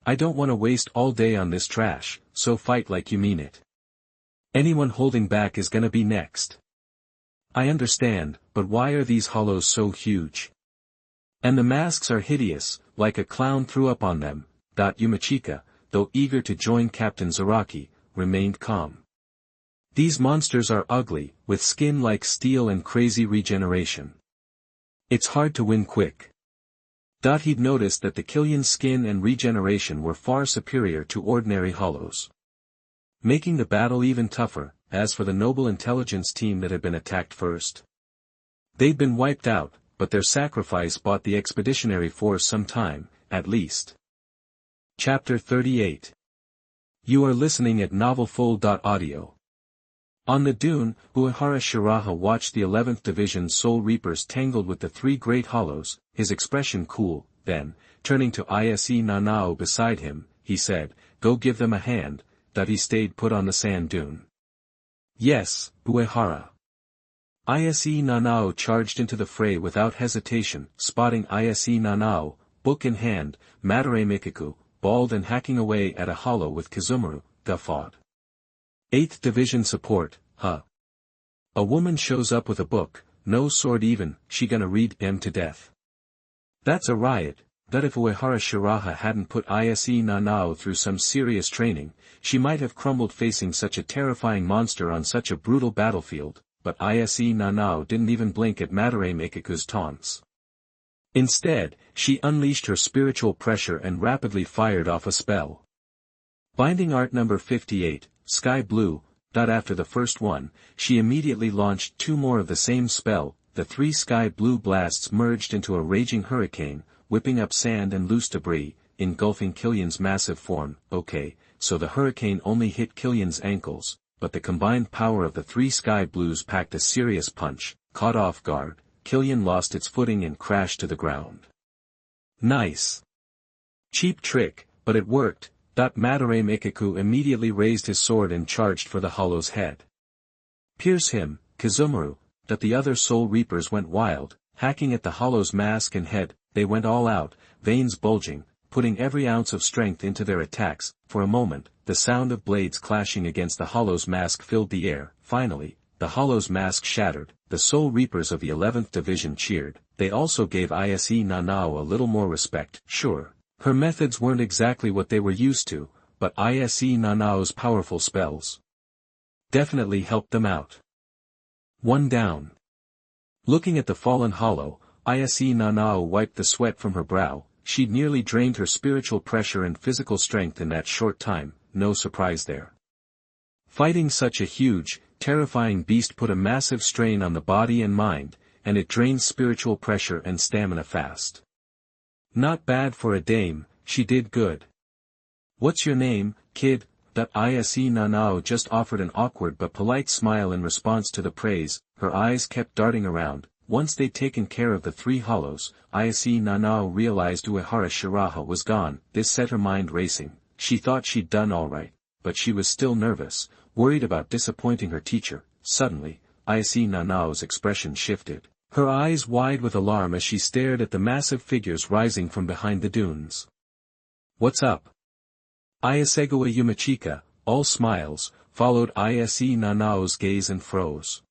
I don't want to waste all day on this trash, so fight like you mean it. Anyone holding back is gonna be next." I understand, but why are these hollows so huge? And the masks are hideous, like a clown threw up on them. Yumachika, though eager to join Captain Zaraki, remained calm. These monsters are ugly, with skin like steel and crazy regeneration. It's hard to win quick. He'd noticed that the Killian's skin and regeneration were far superior to ordinary hollows, making the battle even tougher. As for the noble intelligence team that had been attacked first, they'd been wiped out, but their sacrifice bought the expeditionary force some time, at least. Chapter 38. You are listening at novelfull.audio. On the dune, Uehara Shiraha watched the 11th Division's Soul Reapers tangled with the three great hollows, his expression cool. Then, turning to Ise Nanao beside him, he said, "Go give them a hand." He stayed put on the sand dune. "Yes, Uehara." Ise Nanao charged into the fray without hesitation, spotting Ise Nanao, book in hand, Madarame Mikiku, bald and hacking away at a hollow with Kazumuru, guffawed. 8th Division support, huh? A woman shows up with a book, no sword even, she gonna read them to death. That's a riot. If Uehara Shiraha hadn't put Ise Nanao through some serious training, she might have crumbled facing such a terrifying monster on such a brutal battlefield, but Ise Nanao didn't even blink at Madarame Ikiku's taunts. Instead, she unleashed her spiritual pressure and rapidly fired off a spell. Binding art number 58, Sky Blue. After the first one, she immediately launched two more of the same spell. The three sky blue blasts merged into a raging hurricane, whipping up sand and loose debris, engulfing Killian's massive form. Okay, so the hurricane only hit Killian's ankles, but the combined power of the three sky blues packed a serious punch. Caught off guard, Killian lost its footing and crashed to the ground. Nice. Cheap trick, but it worked. Madarame Ikiku immediately raised his sword and charged for the hollow's head. Pierce him, Kazumuru. The other Soul Reapers went wild, hacking at the hollow's mask and head. They went all out, veins bulging, putting every ounce of strength into their attacks. For a moment, the sound of blades clashing against the hollow's mask filled the air. Finally, the hollow's mask shattered. The Soul Reapers of the 11th Division cheered. They also gave Ise Nanao a little more respect. Sure, her methods weren't exactly what they were used to, but Ise Nanao's powerful spells definitely helped them out. One down. Looking at the fallen hollow, Ise Nanao wiped the sweat from her brow. She'd nearly drained her spiritual pressure and physical strength in that short time. No surprise there. Fighting such a huge, terrifying beast put a massive strain on the body and mind, and it drained spiritual pressure and stamina fast. Not bad for a dame, she did good. What's your name, kid? Ise Nanao just offered an awkward but polite smile in response to the praise. Her eyes kept darting around. Once they'd taken care of the three hollows, Ise Nanao realized Uehara Shiraha was gone. This set her mind racing. She thought she'd done all right, but she was still nervous, worried about disappointing her teacher. Suddenly, Ise Nanao's expression shifted. Her eyes wide with alarm as she stared at the massive figures rising from behind the dunes. What's up? Iasegawa Yumachika, all smiles, followed Ise Nanao's gaze and froze.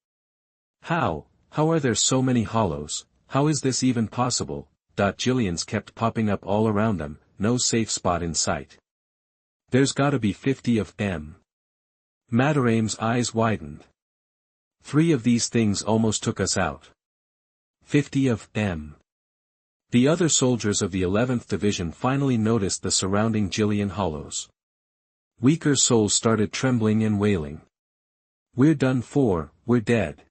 How are there so many hollows? How is this even possible? Jillians kept popping up all around them, no safe spot in sight. There's gotta be 50 of them. Madarame's eyes widened. 3 of these things almost took us out. 50 of them. The other soldiers of the 11th Division finally noticed the surrounding Jillian hollows. Weaker souls started trembling and wailing. We're done for, we're dead.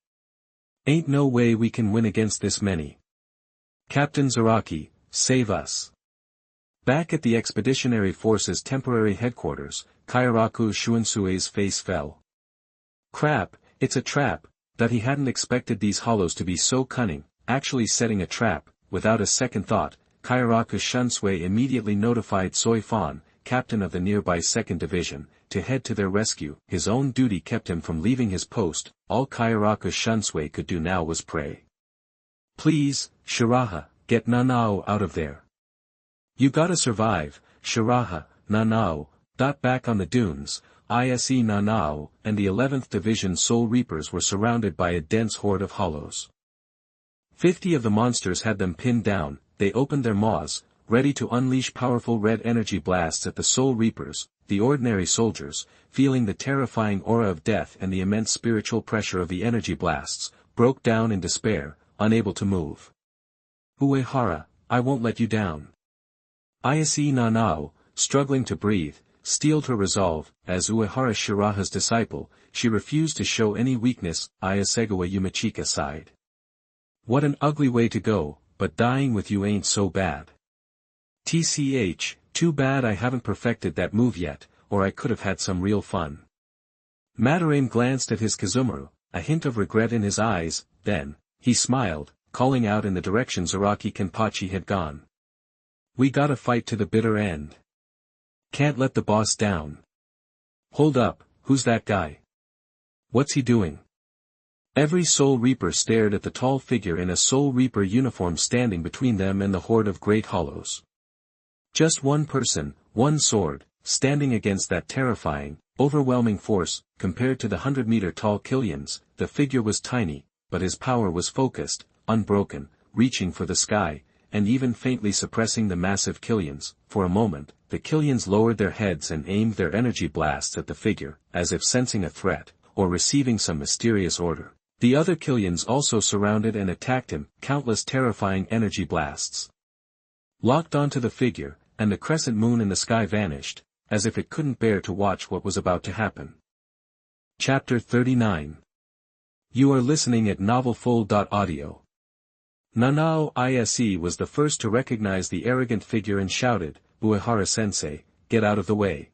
Ain't no way we can win against this many. Captain Zaraki, save us. Back at the Expeditionary Force's temporary headquarters, Kairaku Shuansue's face fell. Crap, it's a trap. He hadn't expected these hollows to be so cunning, actually setting a trap. Without a second thought, Kairaku Shunsui immediately notified Soifan, captain of the nearby 2nd Division, to head to their rescue. His own duty kept him from leaving his post. All Kairaku Shunsui could do now was pray. Please, Shiraha, get Nanao out of there. You gotta survive, Shiraha, Nanao. Back on the dunes, Ise Nanao and the 11th Division Soul Reapers were surrounded by a dense horde of hollows. 50 of the monsters had them pinned down. They opened their maws, ready to unleash powerful red energy blasts at the Soul Reapers. the ordinary soldiers, feeling the terrifying aura of death and the immense spiritual pressure of the energy blasts, broke down in despair, unable to move. Uehara, I won't let you down. Ise Nanao, struggling to breathe, steeled her resolve. As Uehara Shiraha's disciple, she refused to show any weakness. Iasegawa Yumachika sighed. What an ugly way to go, but dying with you ain't so bad. TCH, too bad I haven't perfected that move yet, or I could have had some real fun. Madarame glanced at his Kazumuru, a hint of regret in his eyes, then, he smiled, calling out in the direction Zaraki Kenpachi had gone. We gotta fight to the bitter end. Can't let the boss down. Hold up, who's that guy? What's he doing? Every Soul Reaper stared at the tall figure in a Soul Reaper uniform standing between them and the horde of great hollows. Just one person, one sword, standing against that terrifying, overwhelming force. Compared to the 100-meter-tall Killians, the figure was tiny, but his power was focused, unbroken, reaching for the sky, and even faintly suppressing the massive Killians. For a moment, the Killians lowered their heads and aimed their energy blasts at the figure, as if sensing a threat, or receiving some mysterious order. The other Killians also surrounded and attacked him, countless terrifying energy blasts. Locked onto the figure, and the crescent moon in the sky vanished, as if it couldn't bear to watch what was about to happen. Chapter 39. You are listening at novelfull.audio. Nanao Ise was the first to recognize the arrogant figure and shouted, Uehara-sensei, get out of the way.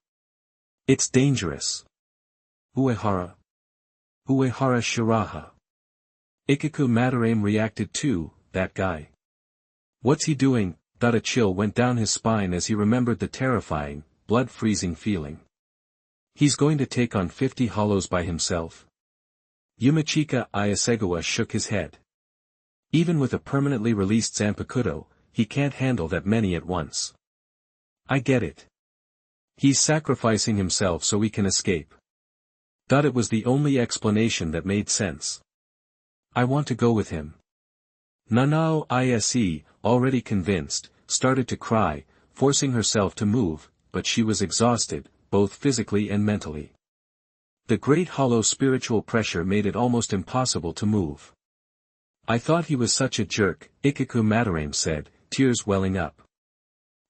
It's dangerous. Uehara. Uehara Shiraha. Ikaku Madarame reacted too, that guy. What's he doing? A chill went down his spine as he remembered the terrifying, blood-freezing feeling. He's going to take on 50 hollows by himself. Yumachika Iasegawa shook his head. Even with a permanently released Zanpakuto, he can't handle that many at once. I get it. He's sacrificing himself so we can escape. It was the only explanation that made sense. I want to go with him. Nanao Ise, already convinced, started to cry, forcing herself to move, but she was exhausted, both physically and mentally. The great hollow spiritual pressure made it almost impossible to move. I thought he was such a jerk, Ikaku Madarame said, tears welling up.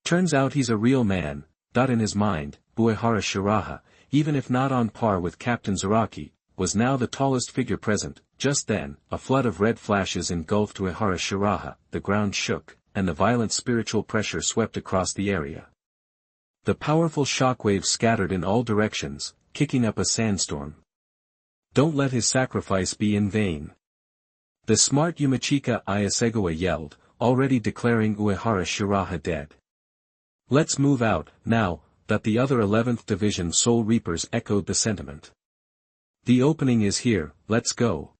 Turns out he's a real man. In his mind, Uehara Shiraha, even if not on par with Captain Zaraki, was now the tallest figure present. Just then, a flood of red flashes engulfed Uehara Shiraha, the ground shook, and the violent spiritual pressure swept across the area. The powerful shockwaves scattered in all directions, kicking up a sandstorm. Don't let his sacrifice be in vain. The smart Yumachika Iasegawa yelled, already declaring Uehara Shiraha dead. Let's move out, now. The other 11th Division Soul Reapers echoed the sentiment. The opening is here, let's go.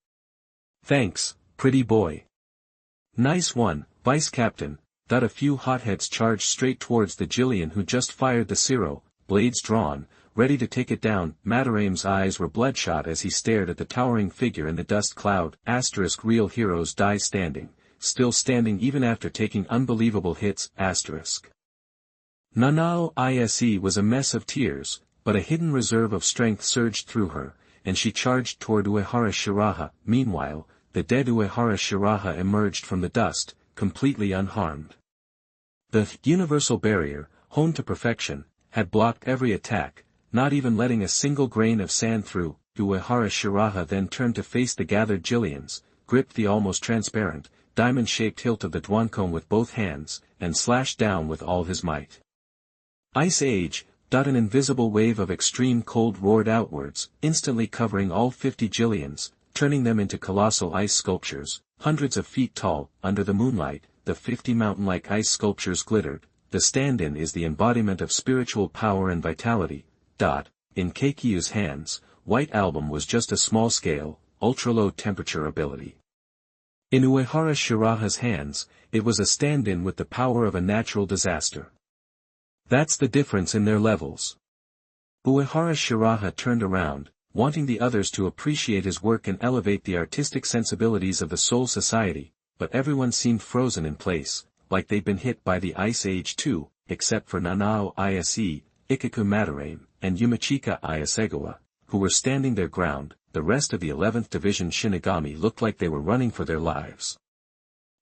Thanks, pretty boy. Nice one, Vice Captain. A few hotheads charged straight towards the Jillian who just fired the Zero, blades drawn, ready to take it down. Madarame's eyes were bloodshot as he stared at the towering figure in the dust cloud. Real heroes die standing, still standing even after taking unbelievable hits. Nanao Ise was a mess of tears, but a hidden reserve of strength surged through her, and she charged toward Uehara Shiraha. Meanwhile, the dead Uehara Shiraha emerged from the dust, completely unharmed. The universal barrier, honed to perfection, had blocked every attack, not even letting a single grain of sand through. Uehara Shiraha then turned to face the gathered Jillians, gripped the almost transparent, diamond-shaped hilt of the Dwancone with both hands, and slashed down with all his might. Ice Age. An invisible wave of extreme cold roared outwards, instantly covering all 50 Jillians, turning them into colossal ice sculptures, hundreds of feet tall. Under the moonlight, the 50 mountain-like ice sculptures glittered. The stand-in is the embodiment of spiritual power and vitality. In Keikyu's hands, White Album was just a small-scale, ultra-low temperature ability. In Uehara Shiraha's hands, it was a stand-in with the power of a natural disaster. That's the difference in their levels. Uehara Shiraha turned around, wanting the others to appreciate his work and elevate the artistic sensibilities of the Soul Society, but everyone seemed frozen in place, like they'd been hit by the Ice Age too, except for Nanao Ise, Ikaku Madarame, and Yumachika Ayasegawa, who were standing their ground. The rest of the 11th Division Shinigami looked like they were running for their lives.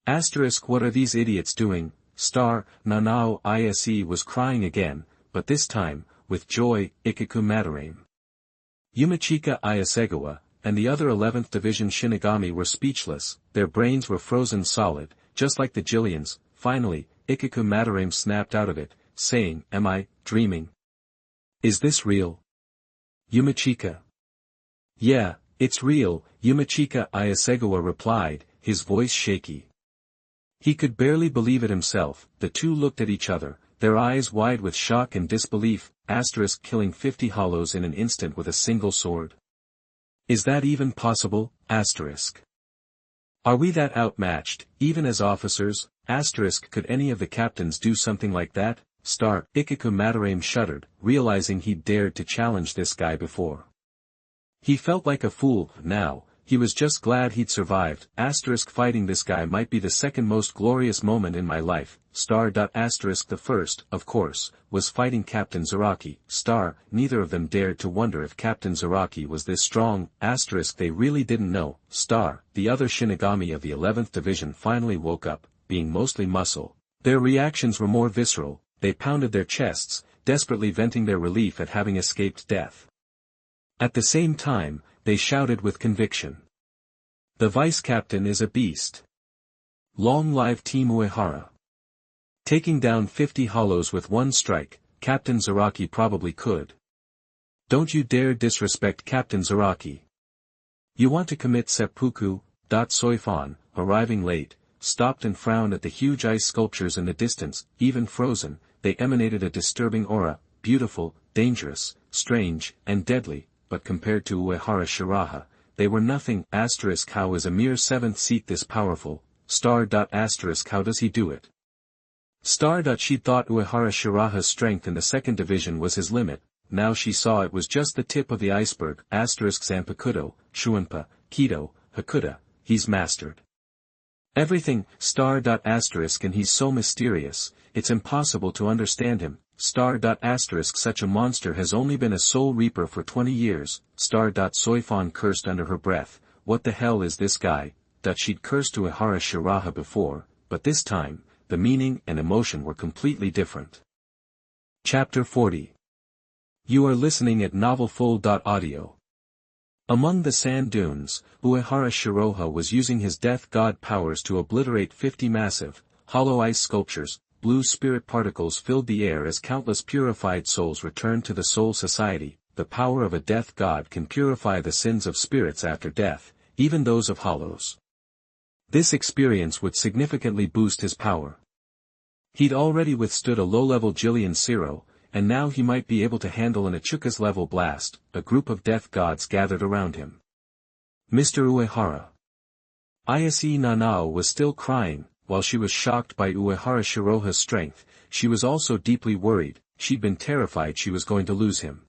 What are these idiots doing? Nanao Ise was crying again, but this time, with joy. Ikaku Madarame. Yumachika Ayasegawa, and the other 11th Division Shinigami were speechless, their brains were frozen solid, just like the Jillians. Finally, Ikaku Madarame snapped out of it, saying, "Am I dreaming? Is this real?" Yumachika. "Yeah, it's real," Yumachika Ayasegawa replied, his voice shaky. He could barely believe it himself. The two looked at each other, their eyes wide with shock and disbelief. Killing 50 hollows in an instant with a single sword. Is that even possible? Are we that outmatched, even as officers? Could any of the captains do something like that? Ikaku Madarame shuddered, realizing he'd dared to challenge this guy before. He felt like a fool. Now, he was just glad he'd survived. Fighting this guy might be the second most glorious moment in my life. The first, of course, was fighting Captain Zaraki. Neither of them dared to wonder if Captain Zaraki was this strong. They really didn't know. The other Shinigami of the 11th Division finally woke up, being mostly muscle. Their reactions were more visceral. They pounded their chests, desperately venting their relief at having escaped death. At the same time, they shouted with conviction. "The vice-captain is a beast. Long live Team Uehara. Taking down 50 hollows with one strike, Captain Zaraki probably could. Don't you dare disrespect Captain Zaraki. You want to commit seppuku." Soifon, arriving late, stopped and frowned at the huge ice sculptures in the distance. Even frozen, they emanated a disturbing aura, beautiful, dangerous, strange, and deadly, but compared to Uehara Shiraha, they were nothing. How is a mere 7th seat this powerful? How does he do it? She thought Uehara Shiraha's strength in the 2nd Division was his limit. Now she saw it was just the tip of the iceberg. Zanpakudo, Shuanpa, Kido, Hakuda, he's mastered everything. And he's so mysterious, it's impossible to understand him. Such a monster has only been a soul reaper for 20 years. Soifon cursed under her breath, what the hell is this guy? She'd cursed Uehara Shiraha before, but this time, the meaning and emotion were completely different. Chapter 40. You are listening at novelfull.audio. Among the sand dunes, Uehara Shiraha was using his death god powers to obliterate 50 massive, hollow ice sculptures. Blue spirit particles filled the air as countless purified souls returned to the Soul Society. The power of a death god can purify the sins of spirits after death, even those of hollows. This experience would significantly boost his power. He'd already withstood a low-level Jillian Zero, and now he might be able to handle an Ichuka's level blast. A group of death gods gathered around him. Mr. Uehara. Ise Nanao was still crying. While she was shocked by Uehara Shiraha's strength, she was also deeply worried. She'd been terrified she was going to lose him.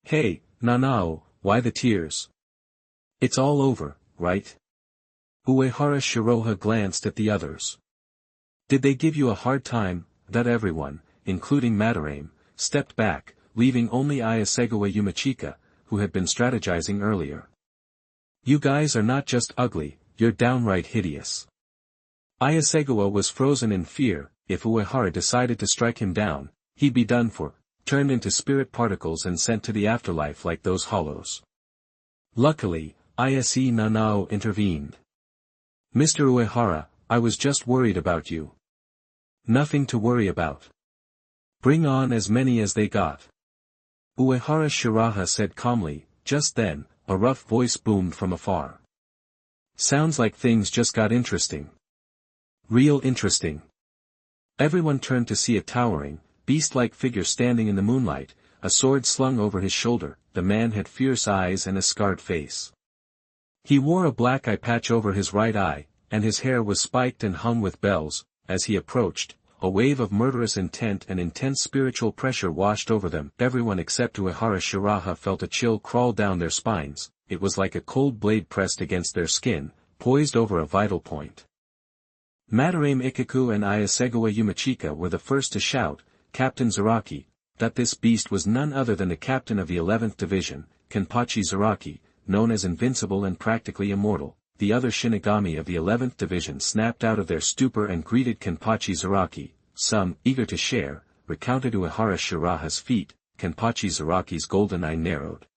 Hey, Nanao, why the tears? It's all over, right? Uehara Shiraha glanced at the others. Did they give you a hard time? Everyone, including Madarame, stepped back, leaving only Ayasegawa Yumachika, who had been strategizing earlier. You guys are not just ugly, you're downright hideous. Ayasegawa was frozen in fear. If Uehara decided to strike him down, he'd be done for, turned into spirit particles and sent to the afterlife like those hollows. Luckily, Ise Nanao intervened. Mr. Uehara, I was just worried about you. Nothing to worry about. Bring on as many as they got. Uehara Shiraha said calmly. Just then, a rough voice boomed from afar. Sounds like things just got interesting. Real interesting. Everyone turned to see a towering, beast-like figure standing in the moonlight, a sword slung over his shoulder. The man had fierce eyes and a scarred face. He wore a black eye patch over his right eye, and his hair was spiked and hung with bells. As he approached, a wave of murderous intent and intense spiritual pressure washed over them. Everyone except Uehara Shiraha felt a chill crawl down their spines. It was like a cold blade pressed against their skin, poised over a vital point. Madarame Ikaku and Ayasegawa Yumachika were the first to shout, Captain Zaraki, that this beast was none other than the captain of the 11th Division, Kenpachi Zaraki, known as invincible and practically immortal. The other Shinigami of the 11th Division snapped out of their stupor and greeted Kenpachi Zaraki. Some, eager to share, recounted Uehara Shiraha's feat. Kenpachi Zaraki's golden eye narrowed.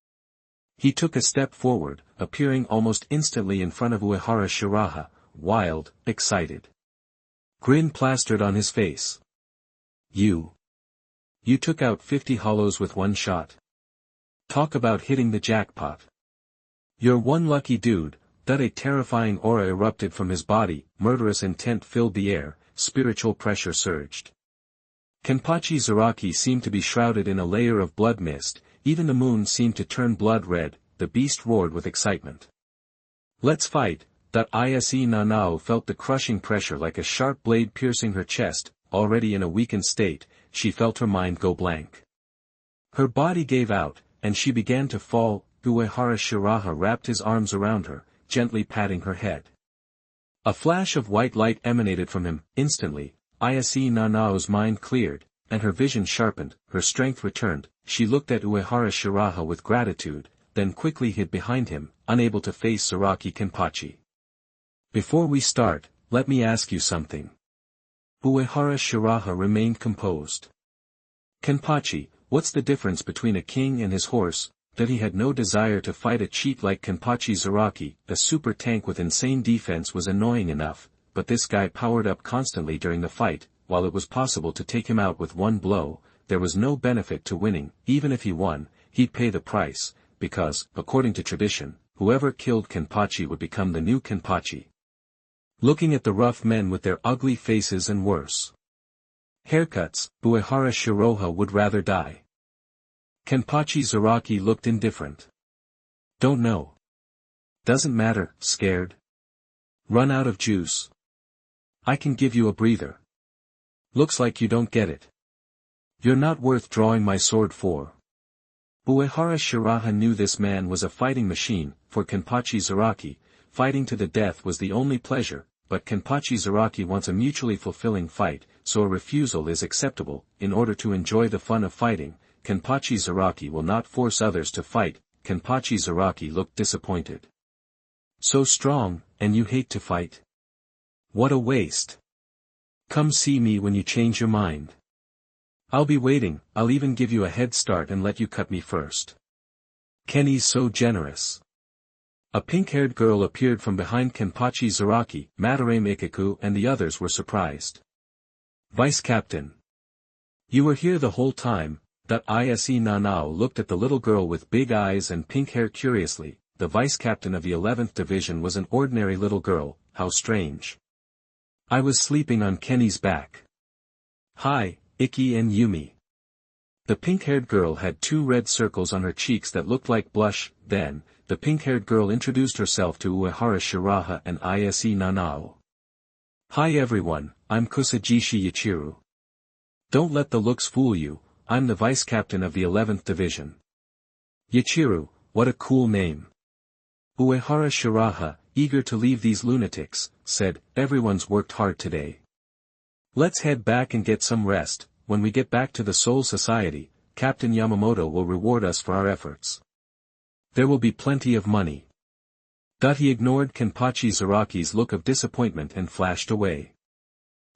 He took a step forward, appearing almost instantly in front of Uehara Shiraha, wild, excited. Grin plastered on his face. You took out 50 hollows with one shot. Talk about hitting the jackpot. You're one lucky dude. That a terrifying aura erupted from his body, murderous intent filled the air, spiritual pressure surged. Kenpachi Zaraki seemed to be shrouded in a layer of blood mist, even the moon seemed to turn blood red. The beast roared with excitement. Let's fight. Ise Nanao felt the crushing pressure like a sharp blade piercing her chest. Already in a weakened state, she felt her mind go blank. Her body gave out, and she began to fall. Uehara Shiraha wrapped his arms around her, gently patting her head. A flash of white light emanated from him. Instantly, Ise Nanao's mind cleared, and her vision sharpened, her strength returned. She looked at Uehara Shiraha with gratitude, then quickly hid behind him, unable to face Zaraki Kenpachi. Before we start, let me ask you something. Uehara Shiraha remained composed. Kenpachi, what's the difference between a king and his horse? That he had no desire to fight a cheat like Kenpachi Zaraki. A super tank with insane defense was annoying enough, but this guy powered up constantly during the fight. While it was possible to take him out with one blow, there was no benefit to winning. Even if he won, he'd pay the price, because, according to tradition, whoever killed Kenpachi would become the new Kenpachi. Looking at the rough men with their ugly faces and worse haircuts, Uehara Shiraha would rather die. Kenpachi Zaraki looked indifferent. Don't know. Doesn't matter. Scared? Run out of juice. I can give you a breather. Looks like you don't get it. You're not worth drawing my sword for. Uehara Shiraha knew this man was a fighting machine. For Kenpachi Zaraki, fighting to the death was the only pleasure, but Kenpachi Zaraki wants a mutually fulfilling fight, so a refusal is acceptable. In order to enjoy the fun of fighting, Kenpachi Zaraki will not force others to fight. Kenpachi Zaraki looked disappointed. So strong, and you hate to fight? What a waste. Come see me when you change your mind. I'll be waiting. I'll even give you a head start and let you cut me first. Kenny's so generous. A pink-haired girl appeared from behind Kenpachi Zaraki. Madarame Ikeku and the others were surprised. Vice Captain. You were here the whole time. Ise Nanao looked at the little girl with big eyes and pink hair curiously. The vice captain of the 11th Division was an ordinary little girl. How strange. I was sleeping on Kenny's back. Hi, Iki and Yumi. The pink-haired girl had 2 red circles on her cheeks that looked like blush. Then, the pink-haired girl introduced herself to Uehara Shiraha and Ise Nanao. Hi everyone, I'm Kusajishi Yachiru. Don't let the looks fool you. I'm the vice captain of the 11th Division. Yachiru, what a cool name. Uehara Shiraha, eager to leave these lunatics, said, everyone's worked hard today. Let's head back and get some rest. When we get back to the Soul Society, Captain Yamamoto will reward us for our efforts. There will be plenty of money. He ignored Kenpachi Zaraki's look of disappointment and flashed away.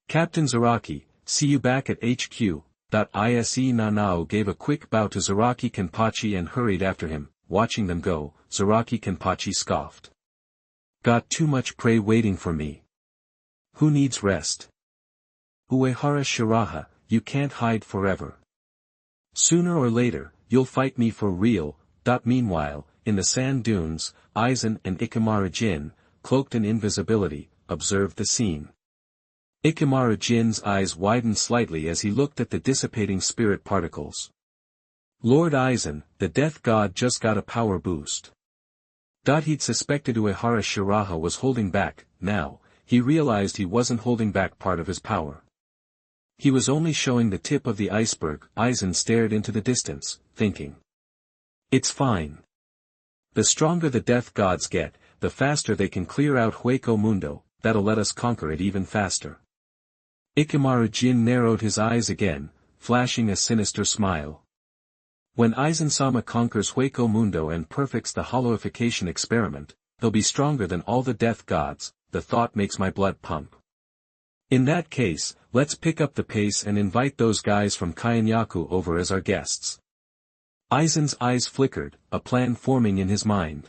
Captain Zaraki, see you back at HQ. Ise Nanao gave a quick bow to Zaraki Kenpachi and hurried after him. Watching them go, Zaraki Kenpachi scoffed. Got too much prey waiting for me. Who needs rest? Uehara Shiraha, you can't hide forever. Sooner or later, you'll fight me for real. Meanwhile, in the sand dunes, Aizen and Ikemara Jin, cloaked in invisibility, observed the scene. Ikemara Jin's eyes widened slightly as he looked at the dissipating spirit particles. Lord Aizen, the death god just got a power boost. He'd suspected Uehara Shiraha was holding back. Now, he realized he wasn't holding back part of his power. He was only showing the tip of the iceberg. Aizen stared into the distance, thinking. It's fine. The stronger the death gods get, the faster they can clear out Hueco Mundo. That'll let us conquer it even faster. Ikemara Jin narrowed his eyes again, flashing a sinister smile. When Aizen-sama conquers Hueco Mundo and perfects the holoification experiment, he'll be stronger than all the death gods. The thought makes my blood pump. In that case, let's pick up the pace and invite those guys from Kainyaku over as our guests. Aizen's eyes flickered, a plan forming in his mind.